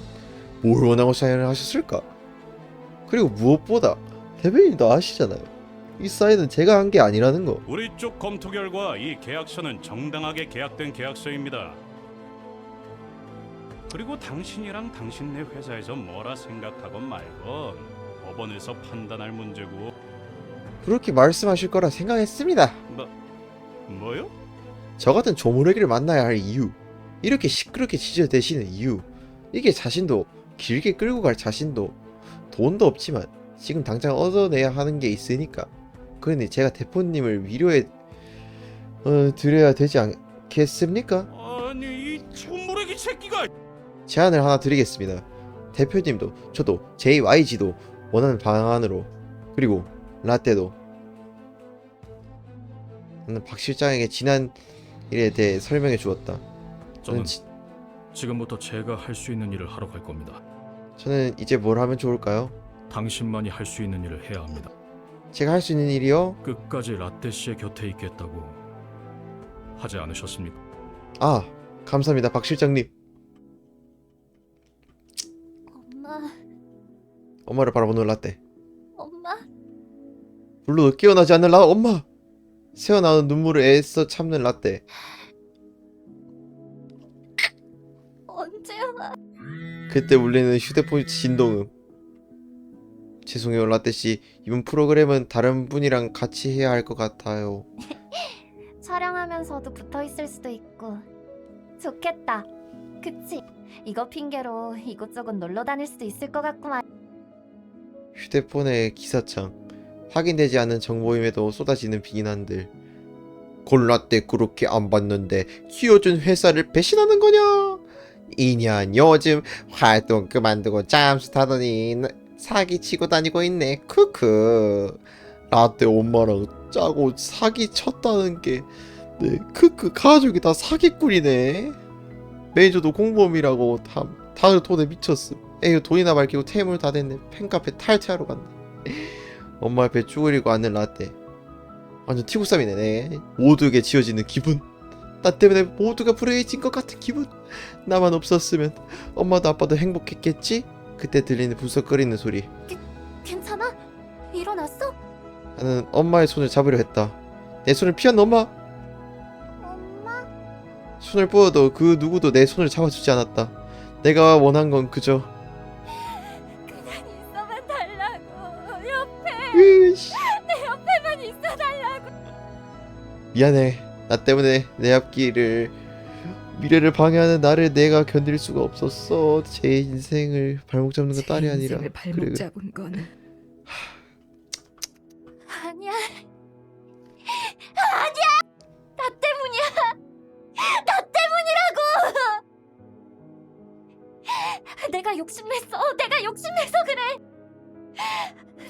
뭘 원하고 사인을 하셨을까? 그리고 무엇보다 대표님도 아시잖아요. 이 사인은 제가 한 게 아니라는 거. 우리 쪽 검토 결과 이 계약서는 정당하게 계약된 계약서입니다. 그리고 당신이랑 당신 네 회사에서 뭐라 생각하건 말건 법원에서 판단할 문제고. 그렇게 말씀하실 거라 생각했습니다. 뭐요? 저 같은 조물애기를 만나야 할 이유, 이렇게 시끄럽게 지저대시는 이유, 이게 자신도 길게 끌고 갈 자신도 돈도 없지만 지금 당장 얻어내야 하는 게 있으니까. 그러니 제가 대표님을 위로해 드려야 되지 않겠습니까? 아니 이 조물애기 새끼가. 제안을 하나 드리겠습니다. 대표님도 저도 JYG도 원하는 방안으로, 그리고 라떼도. 나는 박 실장에게 지난 일에 대해 설명해 주었다. 저는 지금부터 제가 할 수 있는 일을 하러 갈 겁니다. 저는 이제 뭘 하면 좋을까요? 당신만이 할 수 있는 일을 해야 합니다. 제가 할 수 있는 일이요? 끝까지 라떼 씨의 곁에 있겠다고 하지 않으셨습니까? 아, 감사합니다, 박 실장님. 엄마, 엄마를 바라보는 라떼. 엄마. 불러도 깨어나지 않는 엄마. 새어나오는 눈물을 애써 참는 라떼. 언제 와? 그때 울리는 휴대폰 진동음. 죄송해요, 라떼 씨. 이번 프로그램은 다른 분이랑 같이 해야 할 것 같아요. 촬영하면서도 붙어 있을 수도 있고 좋겠다. 그치? 이거 핑계로 이곳저곳 놀러 다닐 수도 있을 것 같구만. 휴대폰의 기사창. 확인되지 않은 정보임에도 쏟아지는 비난들. 골라때 그렇게 안 봤는데 키워준 회사를 배신하는 거냐? 2년 요즘 활동 그만두고 잠수 타더니 사기치고 다니고 있네. 크크. 라떼 엄마랑 짜고 사기 쳤다는 게 네, 크크. 가족이 다 사기꾼이네. 매니저도 공범이라고 다들 돈에 미쳤어. 에휴, 돈이나 밝히고 퇴물 다 됐네. 팬카페 탈퇴하러 갔네. 엄마 옆에 쭈그리고 앉는 라떼. 완전 티구쌈이네. 네. 모두에게 지어지는 기분. 나 때문에 모두가 불행해진 것 같은 기분. 나만 없었으면 엄마도 아빠도 행복했겠지? 그때 들리는 부석거리는 소리. 괜찮아? 일어났어? 나는 엄마의 손을 잡으려 했다. 내 손을 피한 엄마. 엄마? 손을 뻗어도 그 누구도 내 손을 잡아주지 않았다. 내가 원한 건 그저 그냥 있어만 달라고. 옆에 으이씨. 내 옆에만 있어 달라고. 미안해. 나 때문에 내 앞길을 미래를 방해하는 나를 내가 견딜 수가 없었어. 제 인생을 발목 잡는 건 제 딸이 아니라. 인생을 발목 그래. 잡은 건 아니야. 아니야. 나 때문이야. 나 때문이라고. 내가 욕심냈어. 내가 욕심내서 그래.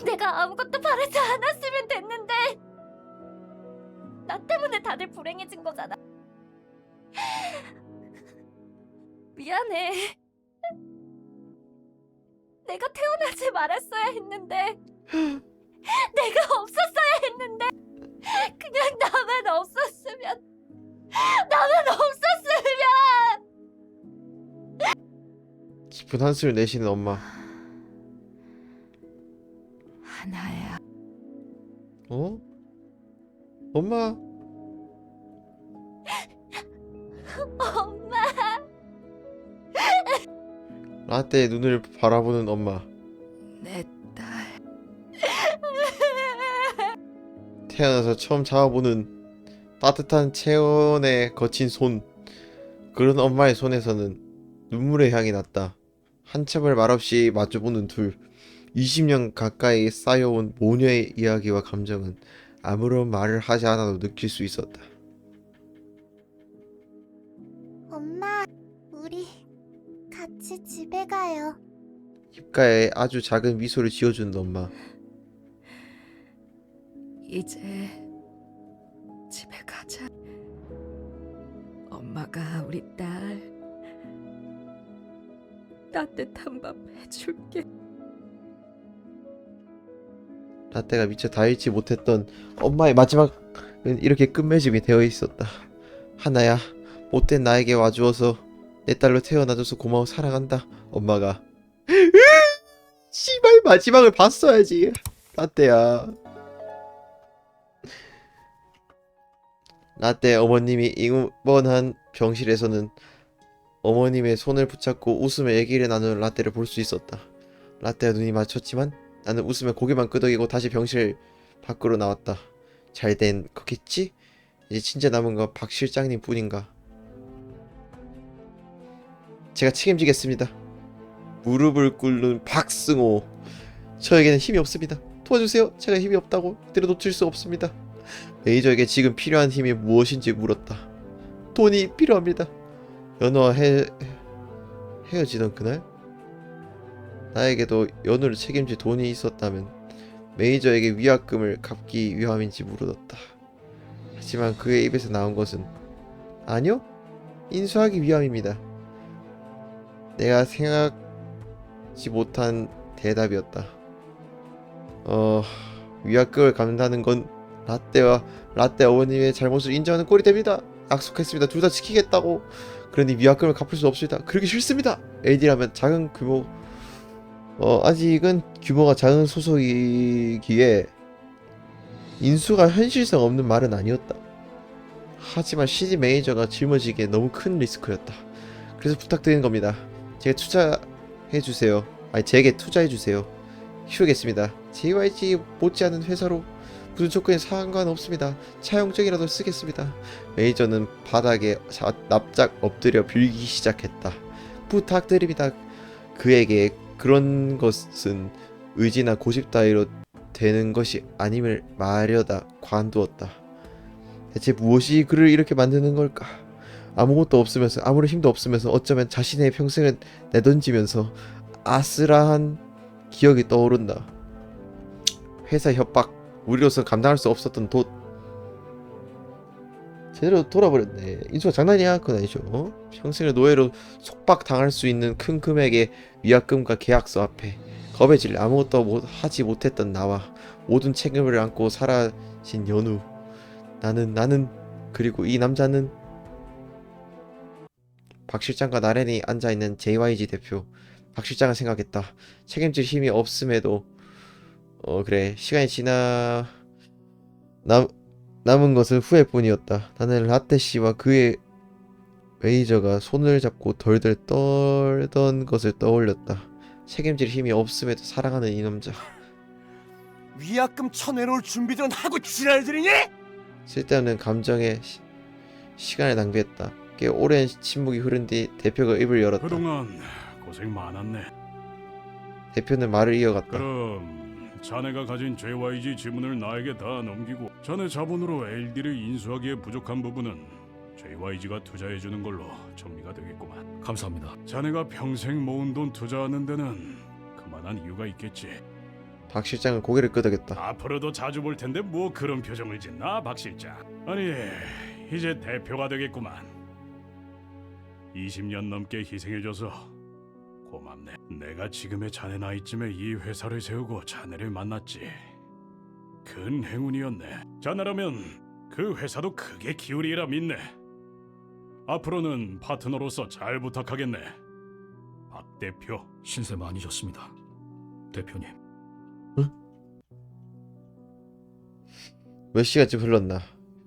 내가 아무것도 바라지 않았으면 됐는데. 다들 불행해진 거잖아. 미안해. 내가 태어나지 말았어야 했는데, 내가 없었어야 했는데, 그냥 나만 없었으면, 나만 없었으면. 깊은 한숨을 내쉬는 엄마. 하나야. 어? 엄마. 엄마. 라떼의 눈을 바라보는 엄마. 내 딸. 태어나서 처음 잡아보는 따뜻한 체온에 거친 손. 그런 엄마의 손에서는 눈물의 향이 났다. 한참을 말없이 마주보는 둘. 20년 가까이 쌓여온 모녀의 이야기와 감정은 아무런 말을 하지 않아도 느낄 수 있었다. 엄마, 우리 같이 집에 가요. 입가에 아주 작은 미소를 지어주는 엄마. 이제 집에 가자. 엄마가 우리 딸 따뜻한 밥 해줄게. 라떼가 미처 다 잃지 못했던 엄마의 마지막은 이렇게 끝맺음이 되어 있었다. 하나야, 못된 나에게 와주어서 내 딸로 태어나줘서 고마워, 사랑한다. 엄마가. 씨발, 마지막을 봤어야지. 라떼야. 라떼 어머님이 입원한 병실에서는 어머님의 손을 붙잡고 웃으며 얘기를 나누는 라떼를 볼 수 있었다. 라떼와 눈이 마주쳤지만 나는 웃으며 고개만 끄덕이고 다시 병실 밖으로 나왔다. 잘된 거겠지? 이제 진짜 남은 건 박 실장님 뿐인가. 제가 책임지겠습니다. 무릎을 꿇는 박승호. 저에게는 힘이 없습니다. 도와주세요. 제가 힘이 없다고 내려놓칠 수 없습니다. 메이저에게 지금 필요한 힘이 무엇인지 물었다. 돈이 필요합니다. 연우와 헤어지던 그날? 나에게도 연우를 책임질 돈이 있었다면 메이저에게 위약금을 갚기 위함인지 물었다. 하지만 그의 입에서 나온 것은 아니요, 인수하기 위함입니다. 내가 생각지 못한 대답이었다. 위약금을 갚는다는 건 라떼와 라떼 어머님의 잘못을 인정하는 꼴이 됩니다. 약속했습니다. 둘 다 지키겠다고. 그러니 위약금을 갚을 수 없습니다. 그러기 싫습니다. LD라면 작은 규모 아직은 규모가 작은 소속이기에 인수가 현실성 없는 말은 아니었다. 하지만 CD 매니저가 짊어지기에 너무 큰 리스크였다. 그래서 부탁드리는 겁니다. 제게 투자해주세요. 제게 투자해주세요. 키우겠습니다. JYG 못지않은 회사로 무슨 조건에 상관없습니다. 차용증이라도 쓰겠습니다. 매니저는 바닥에 납작 엎드려 빌기 시작했다. 부탁드립니다. 그에게 그런 것은 의지나 고집 따위로 되는 것이 아님을 말려다 관두었다. 대체 무엇이 그를 이렇게 만드는 걸까? 아무것도 없으면서, 아무런 힘도 없으면서, 어쩌면 자신의 평생을 내던지면서 아슬한 기억이 떠오른다. 회사 협박, 우리로서 감당할 수 없었던 돈. 제대로 돌아버렸네. 인수가 장난이야? 그건 아니죠. 평생을 노예로 속박당할 수 있는 큰 금액의 위약금과 계약서 앞에 겁에 질려 아무것도 하지 못했던 나와 모든 책임을 안고 사라진 연우. 나는 그리고 이 남자는 박 실장과 나란히 앉아있는 JYG 대표. 박 실장은 생각했다. 책임질 힘이 없음에도 그래, 시간이 지나 남은 것은 후회뿐이었다. 나는 라떼 씨와 그의 매니저가 손을 잡고 덜덜 떨던 것을 떠올렸다. 책임질 힘이 없음에도 사랑하는 이 남자. 위약금 쳐내놓을 준비들은 하고 지랄들이니? 쓸데없는 감정에 시간을 낭비했다. 꽤 오랜 침묵이 흐른 뒤 대표가 입을 열었다. 그동안 고생 많았네. 대표는 말을 이어갔다. 그럼 자네가 가진 JYG 지분을 나에게 다 넘기고 자네 자본으로 LD를 인수하기에 부족한 부분은 JYG가 투자해주는 걸로 정리가 되겠구만. 감사합니다. 자네가 평생 모은 돈 투자하는 데는 그만한 이유가 있겠지. 박 실장은 고개를 끄덕였다. 앞으로도 자주 볼 텐데 뭐 그런 표정을 짓나, 박 실장? 아니, 이제 대표가 되겠구만. 20년 넘게 희생해줘서 고맙네. 내가 지금의 자네 나이쯤에 이 회사를 세우고 자네를 만났지. 큰 행운이었네. 자네라면 그 회사도 크게 기울이라 믿네. 앞으로는 파트너로서 잘 부탁하겠네, 박 대표. 신세 많이 졌습니다, 대표님. 몇 시간쯤 흘렀나.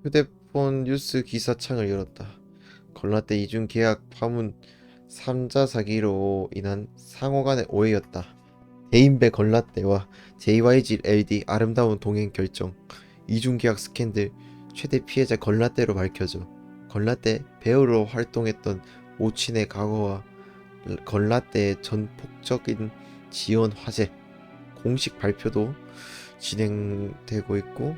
휴대폰 뉴스 기사창을 열었다. 건라떼 이중 계약 파문 3자 사기로 인한 상호 간의 오해였다. 대인배 건라떼와 JYG LD 아름다운 동행 결정. 이중 계약 스캔들 최대 피해자 건라떼로 밝혀져. 건라떼 배우로 활동했던 모친의 과거와 건라떼의 전폭적인 지원 화제. 공식 발표도 진행되고 있고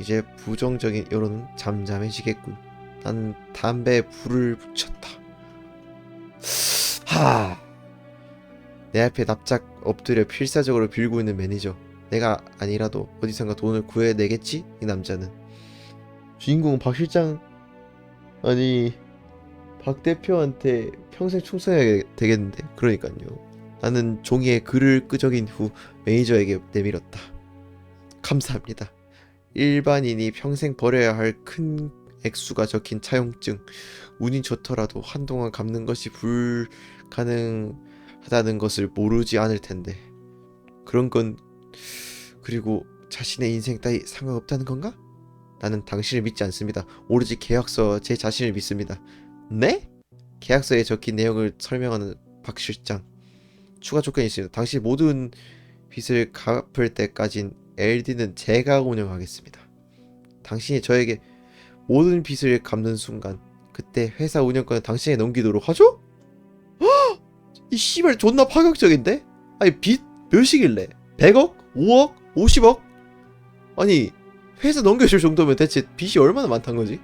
이제 부정적인 여론은 잠잠해지겠군. 난 담배에 불을 붙였다. 내 앞에 납작 엎드려 필사적으로 빌고 있는 매니저. 내가 아니라도 어디선가 돈을 구해내겠지? 이 남자는. 주인공은 박 실장 아니 박 대표한테 평생 충성해야 되겠는데. 그러니까요. 나는 종이에 글을 끄적인 후 매니저에게 내밀었다. 감사합니다. 일반인이 평생 버려야 할 큰 액수가 적힌 차용증. 운이 좋더라도 한동안 갚는 것이 불가능하다는 것을 모르지 않을 텐데. 그런 건 그리고 자신의 인생 따위 상관없다는 건가? 나는 당신을 믿지 않습니다. 오로지 계약서와 제 자신을 믿습니다. 네? 계약서에 적힌 내용을 설명하는 박 실장. 추가 조건이 있습니다. 당신 모든 빚을 갚을 때까진 LD는 제가 운영하겠습니다. 당신이 저에게 모든 빚을 갚는 순간 그때 회사 운영권을 당신에게 넘기도록 하죠? 헉! 이 씨발 존나 파격적인데? 아니 빚 몇이길래? 100억? 5억? 50억? 아니 회사 넘겨줄 정도면 대체 빚이 얼마나 많단 거지?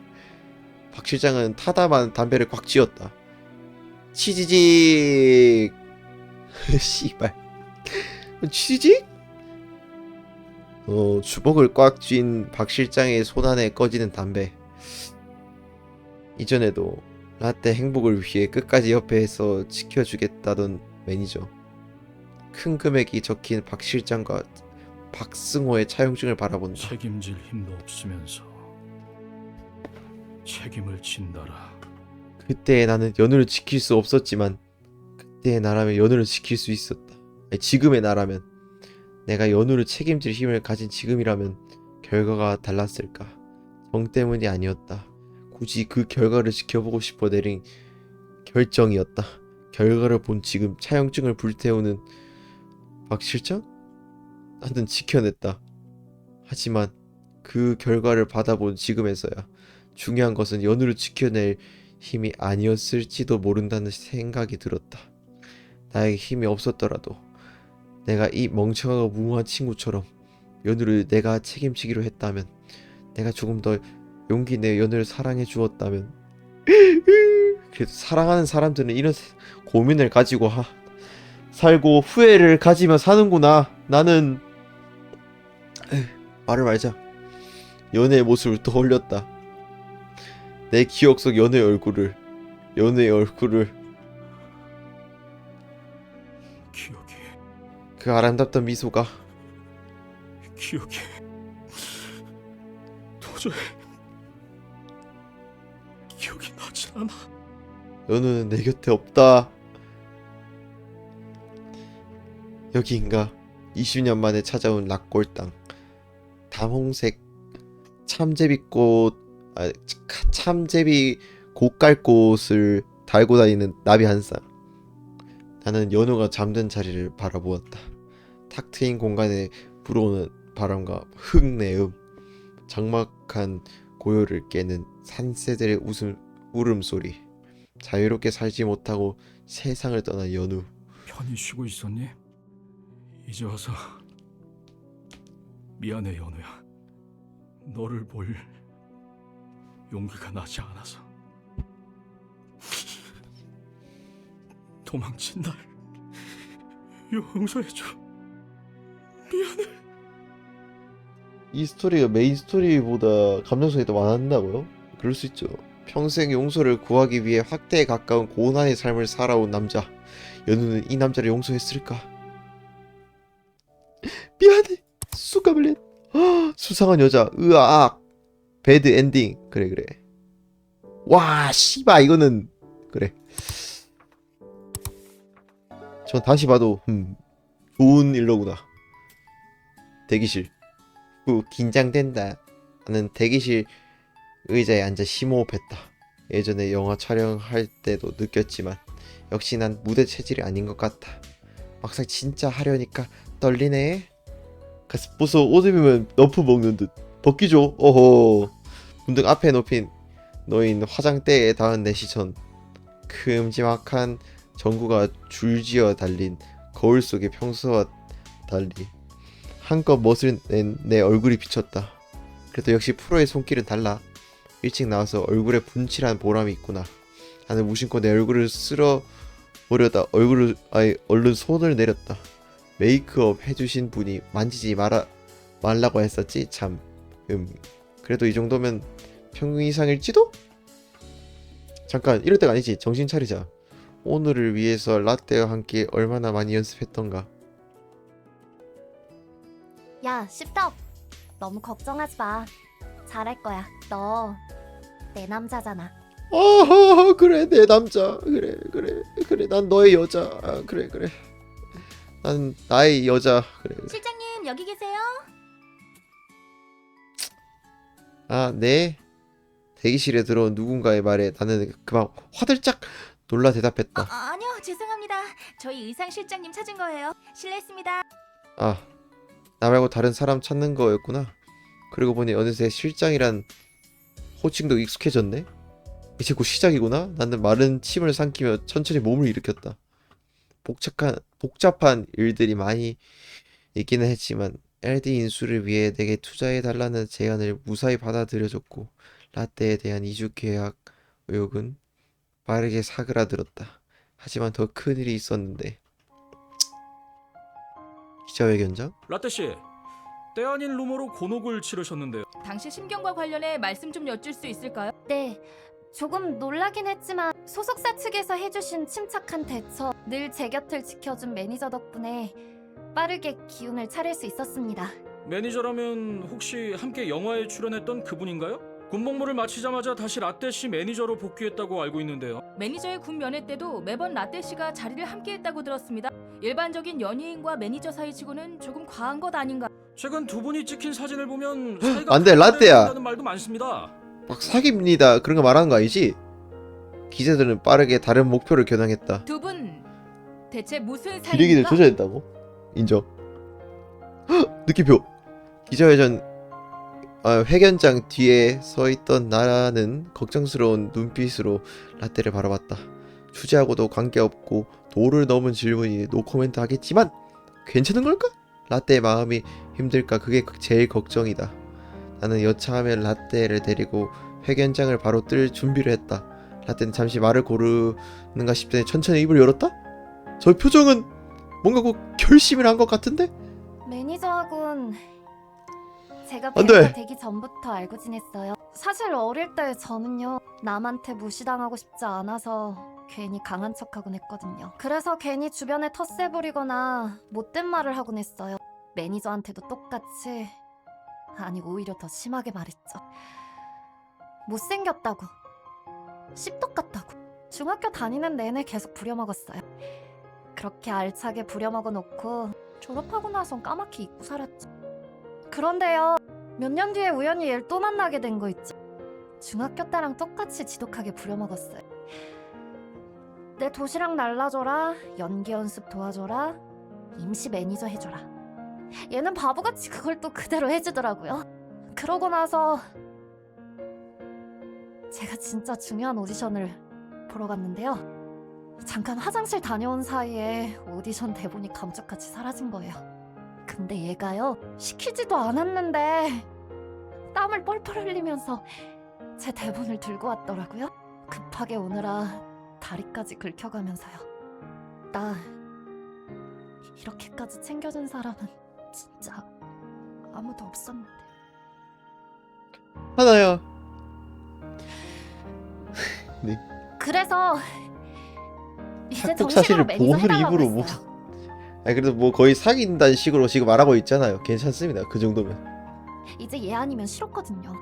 박 실장은 타다만 담배를 꽉 쥐었다. 치지직 씨발 치지직? 주먹을 꽉 쥔 박 실장의 손 안에 꺼지는 담배. 이전에도 라떼 행복을 위해 끝까지 옆에서 지켜주겠다던 매니저. 큰 금액이 적힌 박 실장과 박승호의 차용증을 바라본다. 책임질 힘도 없으면서 책임을 진다라. 그때의 나는 연우를 지킬 수 없었지만 그때의 나라면 연우를 지킬 수 있었다. 아니, 지금의 나라면 내가 연우를 책임질 힘을 가진 지금이라면 결과가 달랐을까. 정 때문이 아니었다. 굳이 그 결과를 지켜보고 싶어 내린 결정이었다. 결과를 본 지금 차용증을 불태우는 박 실장? 나는 지켜냈다. 하지만 그 결과를 받아본 지금에서야 중요한 것은 연우를 지켜낼 힘이 아니었을지도 모른다는 생각이 들었다. 나에게 힘이 없었더라도 내가 이 멍청하고 무모한 친구처럼 연우를 내가 책임지기로 했다면, 내가 조금 더 용기 내 연우를 사랑해 주었다면, 그래도 사랑하는 사람들은 이런 고민을 가지고 살고 후회를 가지며 사는구나. 나는 말을 말자. 연우의 모습을 떠올렸다. 내 기억 속 연우의 얼굴을 기억이 그 아름답던 미소가 도저히 기억이 나질 않아. 연우는 내 곁에 없다. 여기인가? 20년 만에 찾아온 락골당. 담홍색 참제비 고깔꽃을 달고 다니는 나비 한 쌍. 나는 연우가 잠든 자리를 바라보았다. 탁 트인 공간에 불어오는 바람과 흙내음, 적막한 고요를 깨는 산새들의 울음소리. 자유롭게 살지 못하고 세상을 떠난 연우. 편히 쉬고 있었니? 이제 와서 미안해 연우야. 너를 볼 용기가 나지 않아서. 도망친 날 용서해줘. 미안해. 이 스토리가 메인 스토리보다 감정성이 더 많았다고요? 그럴 수 있죠. 평생 용서를 구하기 위해 확대에 가까운 고난의 삶을 살아온 남자. 연우는 이 남자를 용서했을까? 미안해. 수가블렛. 수상한 여자. 으악. 배드 엔딩. 그래 그래. 와 씨발 이거는 그래. 전 다시 봐도 좋은 일로구나. 대기실. 긴장된다. 나는 대기실 의자에 앉아 심호흡했다. 예전에 영화 촬영할 때도 느꼈지만 역시 난 무대 체질이 아닌 것 같아. 막상 진짜 하려니까 떨리네. 가슴 부서 옷 입으면 너프 먹는 듯. 벗기죠. 어허. 문득 앞에 놓인 화장대에 닿은 내 시선. 큼지막한 전구가 줄지어 달린 거울 속의 평소와 달리 한껏 멋을 낸 내 얼굴이 비쳤다. 그래도 역시 프로의 손길은 달라. 일찍 나와서 얼굴에 분칠한 보람이 있구나. 나는 무심코 내 얼굴을 쓸어보려다 얼른 손을 내렸다. 메이크업 해주신 분이 만지지 말라고 했었지 참. 그래도 이 정도면 평균 이상일지도? 잠깐 이럴 때가 아니지. 정신 차리자. 오늘을 위해서 라떼와 함께 얼마나 많이 연습했던가. 야, 씹덕. 너무 걱정하지 마. 잘할 거야. 너 내 남자잖아. 그래 내 남자. 그래 난 너의 여자. 그래 난 나의 여자. 그래. 실장님 여기 계세요? 네. 대기실에 들어온 누군가의 말에 나는 그만 화들짝 놀라 대답했다. 아니요 죄송합니다. 저희 의상 실장님 찾은 거예요. 실례했습니다. 나 말고 다른 사람 찾는 거였구나. 그러고 보니 어느새 실장이란 호칭도 익숙해졌네. 이제 곧 시작이구나. 나는 마른 침을 삼키며 천천히 몸을 일으켰다. 복잡한 일들이 많이 있기는 했지만 LD 인수를 위해 내게 투자해달라는 제안을 무사히 받아들여줬고 라떼에 대한 이주 계약 의혹은 빠르게 사그라들었다. 하지만 더 큰 일이 있었는데. 기자회견장? 라떼 씨, 때 아닌 루머로 곤혹을 치르셨는데요. 당시 심경과 관련해 말씀 좀 여쭐 수 있을까요? 네, 조금 놀라긴 했지만 소속사 측에서 해주신 침착한 대처, 늘 제 곁을 지켜준 매니저 덕분에 빠르게 기운을 차릴 수 있었습니다. 매니저라면 혹시 함께 영화에 출연했던 그분인가요? 군복무를 마치자마자 다시 라떼 씨 매니저로 복귀했다고 알고 있는데요. 매니저의 군 면회 때도 매번 라떼 씨가 자리를 함께했다고 들었습니다. 일반적인 연예인과 매니저 사이치고는 조금 과한 것 아닌가? 최근 두 분이 찍힌 사진을 보면 사이가 안 돼, 라떼야. 된다는 말도 많습니다. 막 사깁니다. 그런 거 말하는 거 아니지? 기자들은 빠르게 다른 목표를 겨냥했다. 두 분 대체 무슨 기레기를 사이인가? 조절했다고? 인정. 느낌표. 기자회견 회견장 뒤에 서 있던 나라는 걱정스러운 눈빛으로 라떼를 바라봤다. 주제하고도 관계없고 도를 넘은 질문이 노코멘트 하겠지만 괜찮은 걸까? 라떼의 마음이 힘들까? 그게 제일 걱정이다. 나는 여차하면 라떼를 데리고 회견장을 바로 뜰 준비를 했다. 라떼는 잠시 말을 고르는가 싶더니 천천히 입을 열었다? 저 표정은 뭔가 꼭 결심을 한 것 같은데? 매니저하고는 제가 안 돼. 배우가 되기 전부터 알고 지냈어요. 사실 어릴 때 저는요, 남한테 무시당하고 싶지 않아서 괜히 강한 척하곤 했거든요. 그래서 괜히 주변에 텃세 부리거나 못된 말을 하곤 했어요. 매니저한테도 똑같이, 아니 오히려 더 심하게 말했죠. 못생겼다고, 씹덕 같다고. 중학교 다니는 내내 계속 부려먹었어요. 그렇게 알차게 부려먹어 놓고 졸업하고 나선 까맣게 잊고 살았죠. 그런데요, 몇 년 뒤에 우연히 얘를 또 만나게 된 거 있죠. 중학교 때랑 똑같이 지독하게 부려먹었어요. 내 도시락 날라줘라, 연기 연습 도와줘라, 임시 매니저 해줘라. 얘는 바보같이 그걸 또 그대로 해주더라고요. 그러고 나서 제가 진짜 중요한 오디션을 보러 갔는데요. 잠깐 화장실 다녀온 사이에 오디션 대본이 감쪽같이 사라진 거예요. 근데 얘가요, 시키지도 않았는데 땀을 뻘뻘 흘리면서 제 대본을 들고 왔더라고요. 급하게 오느라 다리까지 긁혀가면서요. 나 이렇게까지 챙겨준 사람은 진짜 아무도 없었는데. 하나야. 그래서 이제 학폭 정식으로 사실을 매니저 보는 해달라고 입으로 뭐. 했어요. 아니 그래도 뭐 거의 사귄다는 식으로 지금 말하고 있잖아요. 괜찮습니다. 그 정도면. 이제 얘 아니면 싫었거든요.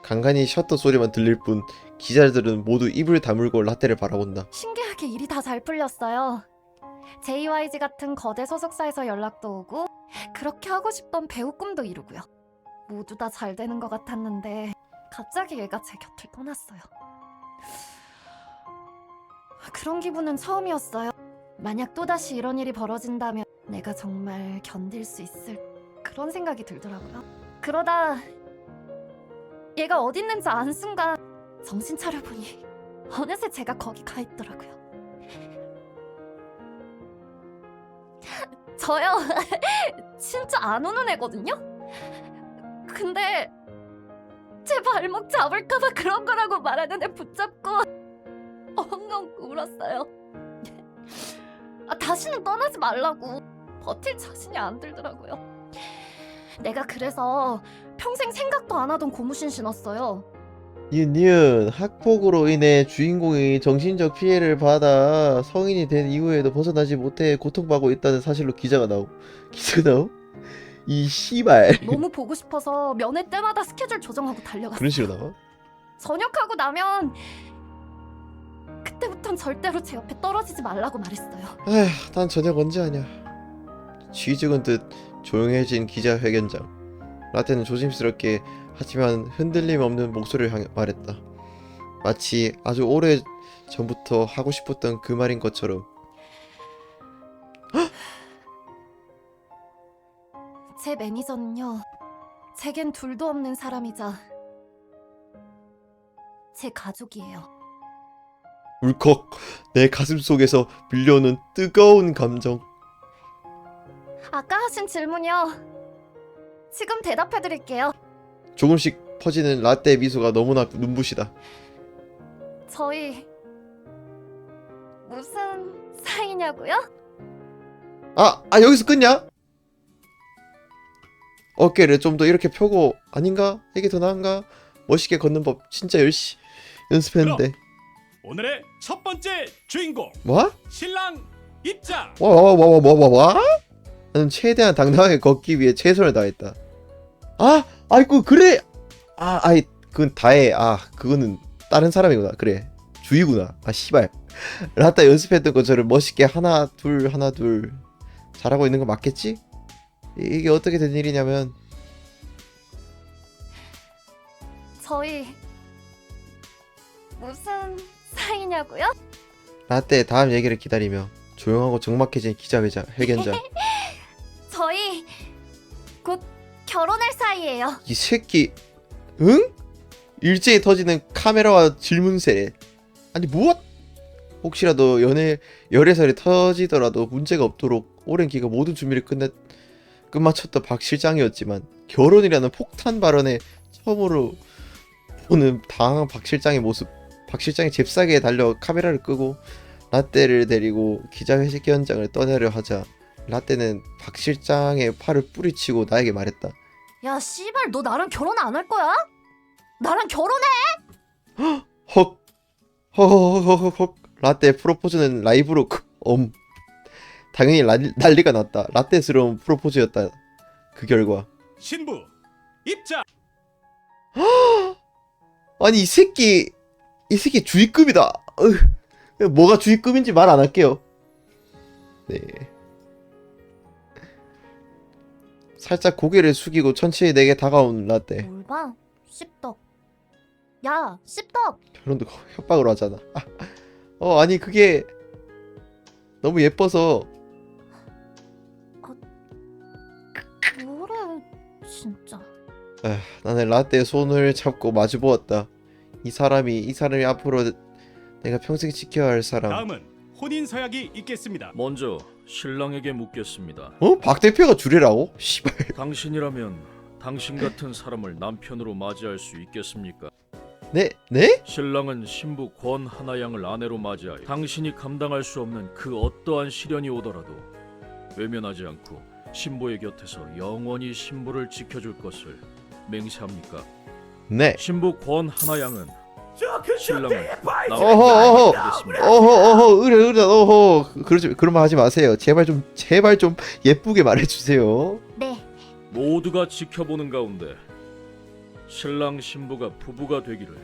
간간히 셔터 소리만 들릴 뿐 기자들은 모두 입을 다물고 라떼를 바라본다. 신기하게 일이 다 잘 풀렸어요. JYG 같은 거대 소속사에서 연락도 오고 그렇게 하고 싶던 배우 꿈도 이루고요. 모두 다 잘 되는 것 같았는데 갑자기 얘가 제 곁을 떠났어요. 그런 기분은 처음이었어요. 만약 또다시 이런 일이 벌어진다면 내가 정말 견딜 수 있을 그런 생각이 들더라고요. 그러다 얘가 어디 있는지 아는 순간 정신 차려보니 어느새 제가 거기 가 있더라고요. 저요 진짜 안 우는 애거든요? 근데 제 발목 잡을까봐 그런 거라고 말하는 애 붙잡고 엉엉 울었어요. 다시는 떠나지 말라고. 버틸 자신이 안 들더라고요. 내가 그래서 평생 생각도 안 하던 고무신 신었어요. 니은 학폭으로 인해 주인공이 정신적 피해를 받아 성인이 된 이후에도 벗어나지 못해 고통받고 있다는 사실로 기사가 나오. 이 씨발. 너무 보고 싶어서 면회 때마다 스케줄 조정하고 달려갔어요. 그런 식으로 나와? 전역하고 나면 그때부턴 절대로 제 옆에 떨어지지 말라고 말했어요. 에휴, 난 저녁 언제 하냐. 쥐죽은 듯 조용해진 기자회견장. 라떼는 조심스럽게 하지만 흔들림 없는 목소리를 향해 말했다. 마치 아주 오래 전부터 하고 싶었던 그 말인 것처럼. 제 매니저는요, 제겐 둘도 없는 사람이자 제 가족이에요. 울컥 내 가슴 속에서 밀려오는 뜨거운 감정. 아까 하신 질문이요. 지금 대답해드릴게요. 조금씩 퍼지는 라떼의 미소가 너무나 눈부시다. 저희 무슨 사이냐고요? 여기서 끊냐? 어깨를 좀 더 이렇게 펴고 아닌가? 이게 더 나은가? 멋있게 걷는 법 진짜 열심히 연습했는데. 오늘의 첫 번째 주인공 뭐? 신랑 입장. 와? 나는 최대한 당당하게 걷기 위해 최선을 다했다. 아이고 그래. 그건 다해. 그거는 다른 사람이구나. 그래. 주의구나. 씨발. 라따 연습했던 것처럼 멋있게 하나 둘 잘하고 있는 거 맞겠지? 이게 어떻게 된 일이냐면 저희 무슨 사이냐고요? 라떼 다음 얘기를 기다리며 조용하고 적막해진 회견장. 저희 곧 결혼할 사이예요. 이 새끼 응? 일제히 터지는 카메라와 질문세. 아니 무엇? 혹시라도 열애설이 터지더라도 문제가 없도록 오랜 기간 모든 준비를 끝마쳤던 박 실장이었지만 결혼이라는 폭탄 발언에 처음으로 보는 당황한 박 실장의 모습. 박 실장이 잽싸게 달려 카메라를 끄고 라떼를 데리고 기자회견장을 떠나려 하자 라떼는 박 실장의 팔을 뿌리치고 나에게 말했다. 야 씨발 너 나랑 결혼 안 할 거야? 나랑 결혼해! 헉. 라떼 프로포즈는 라이브로 당연히 난리가 났다. 라떼스러운 프로포즈였다. 그 결과 신부 입장. 아니 이 새끼 주의급이다. 뭐가 주의급인지 말 안 할게요. 네. 살짝 고개를 숙이고 천천히 내게 다가온 라떼. 뭘 봐? 씹덕. 야 씹덕. 결혼도 협박으로 하잖아. 아니 그게 너무 예뻐서. 뭐래 진짜. 나는 라떼의 손을 잡고 마주 보았다. 이 사람이 앞으로 내가 평생 지켜야 할 사람. 다음은 혼인 서약이 있겠습니다. 먼저 신랑에게 묻겠습니다. 박 대표가 주례라고? 씨발. 당신이라면 당신 같은 사람을 남편으로 맞이할 수 있겠습니까? 네? 신랑은 신부 권하나 양을 아내로 맞이하여 당신이 감당할 수 없는 그 어떠한 시련이 오더라도 외면하지 않고 신부의 곁에서 영원히 신부를 지켜줄 것을 맹세합니까? 네. 신부 권하나 양은 신랑을 어허, 나오겠습니다. 의뢰, 그러지, 그런 말 하지 마세요. 제발 좀 예쁘게 말해주세요. 네. 모두가 지켜보는 가운데 신랑 신부가 부부가 되기를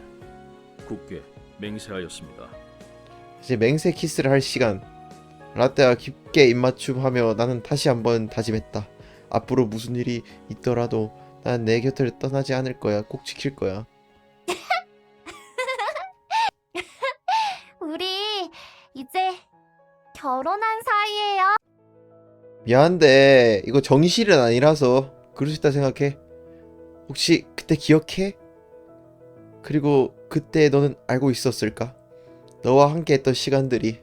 굳게 맹세하였습니다. 이제 맹세 키스를 할 시간. 라떼와 깊게 입맞춤하며 나는 다시 한번 다짐했다. 앞으로 무슨 일이 있더라도 난 내 곁을 떠나지 않을 거야. 꼭 지킬 거야. 우리 이제 결혼한 사이예요. 미안한데 이거 정실은 아니라서 그럴 수 있다 생각해. 혹시 그때 기억해? 그리고 그때 너는 알고 있었을까? 너와 함께 했던 시간들이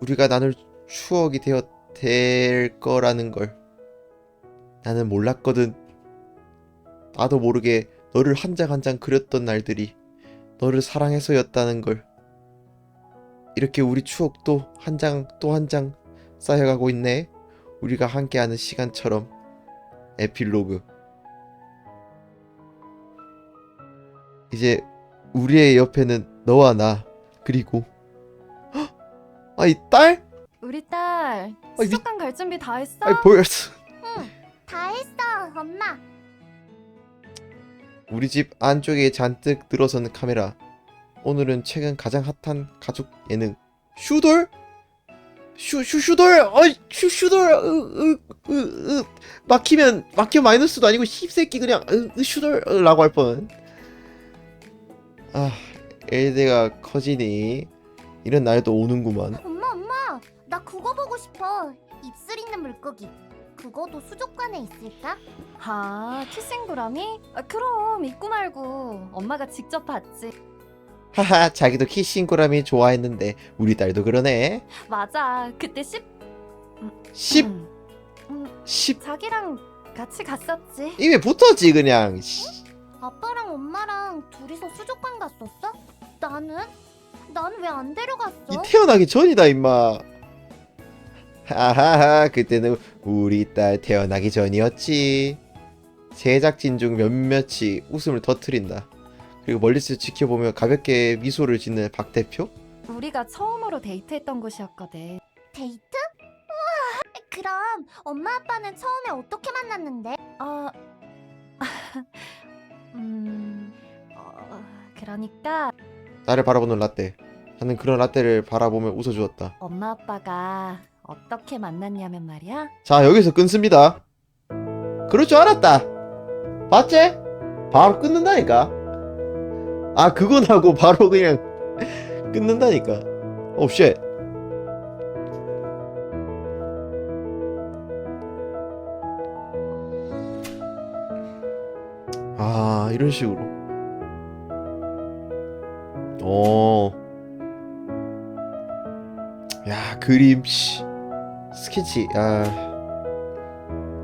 우리가 나눌 추억이 될 거라는 걸 나는 몰랐거든. 나도 모르게 너를 한 장 한 장 그렸던 날들이 너를 사랑해서였다는 걸. 이렇게 우리 추억도 한 장 또 한 장 쌓여가고 있네. 우리가 함께하는 시간처럼. 에필로그. 이제 우리의 옆에는 너와 나 그리고 아, 이 딸? 우리 딸 미- 수족관 갈 준비 다 했어? 아이 보였어. 다 했어, 엄마. 우리 집 안쪽에 잔뜩 들어서는 카메라. 오늘은 최근 가장 핫한 가족 예능 슈돌? 슈돌? 슈돌? 막히면 마이너스도 아니고 힙새끼 그냥 슈돌라고 할 뻔. 아, 엘대가 커지니 이런 날도 오는구만. 엄마, 나 그거 보고 싶어. 입술 있는 물고기. 그거도 수족관에 있을까? 아, 키싱구라미? 그럼 있고 말고 엄마가 직접 봤지. 하하, 자기도 키싱고람이 좋아했는데 우리 딸도 그러네. 맞아, 그때 10 자기랑 같이 갔었지. 이미 붙었지 그냥. 아빠랑 엄마랑 둘이서 수족관 갔었어? 나는 왜 안 데려갔어? 이 태어나기 전이다 임마. 하하하, 그때는 우리 딸 태어나기 전이었지. 제작진 중 몇몇이 웃음을 터뜨린다. 그리고 멀리서 지켜보며 가볍게 미소를 짓는 박 대표? 우리가 처음으로 데이트했던 곳이었거든. 데이트? 우와! 그럼 엄마 아빠는 처음에 어떻게 만났는데? 그러니까 나를 바라보는 라떼. 나는 그런 라떼를 바라보며 웃어주었다. 엄마 아빠가 어떻게 만났냐면 말이야. 자, 여기서 끊습니다. 그럴 줄 알았다. 봤지? 바로 끊는다니까. 아, 그거 나고 바로 그냥 끊는다니까. 오, 쉣. 아, 이런 식으로. 야, 그림, 씨. 스케치,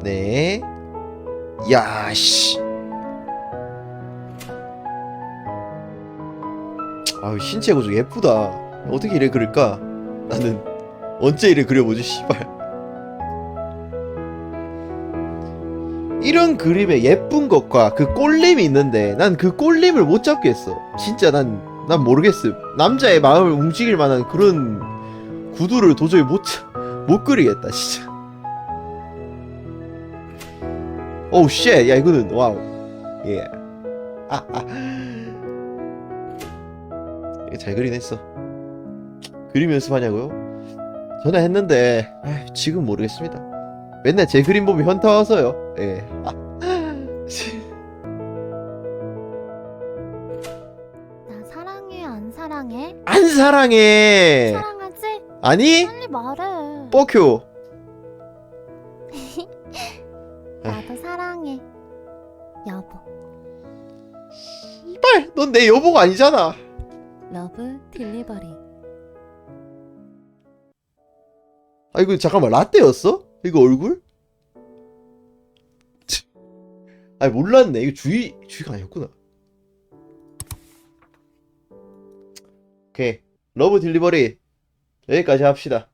네. 야, 씨. 아유, 신체 구조 예쁘다. 어떻게 이래 그릴까? 나는 언제 이래 그려보지, 씨발. 이런 그림의 예쁜 것과 그 꼴림이 있는데 난 그 꼴림을 못 잡겠어. 진짜 난 모르겠음. 남자의 마음을 움직일 만한 그런 구도를 도저히 못 그리겠다, 진짜. 오우, 쉣. 야, 이거는, 와우. 예. 잘 그리긴 했어. 그림 연습하냐고요? 전화했는데 지금 모르겠습니다. 맨날 제 그림 보면 현타 와서요. 예. 나 사랑해 안 사랑해? 안 사랑해. 사랑하지? 아니? 빨리 말해. 뻑큐. 나도 사랑해. 여보. 씨발, 넌 내 여보가 아니잖아. 러브 딜리버리. 아, 이거 잠깐만, 라떼였어? 이거 얼굴? 아니, 몰랐네. 이거 주위가 아니었구나. 오케이. 러브 딜리버리 여기까지 합시다.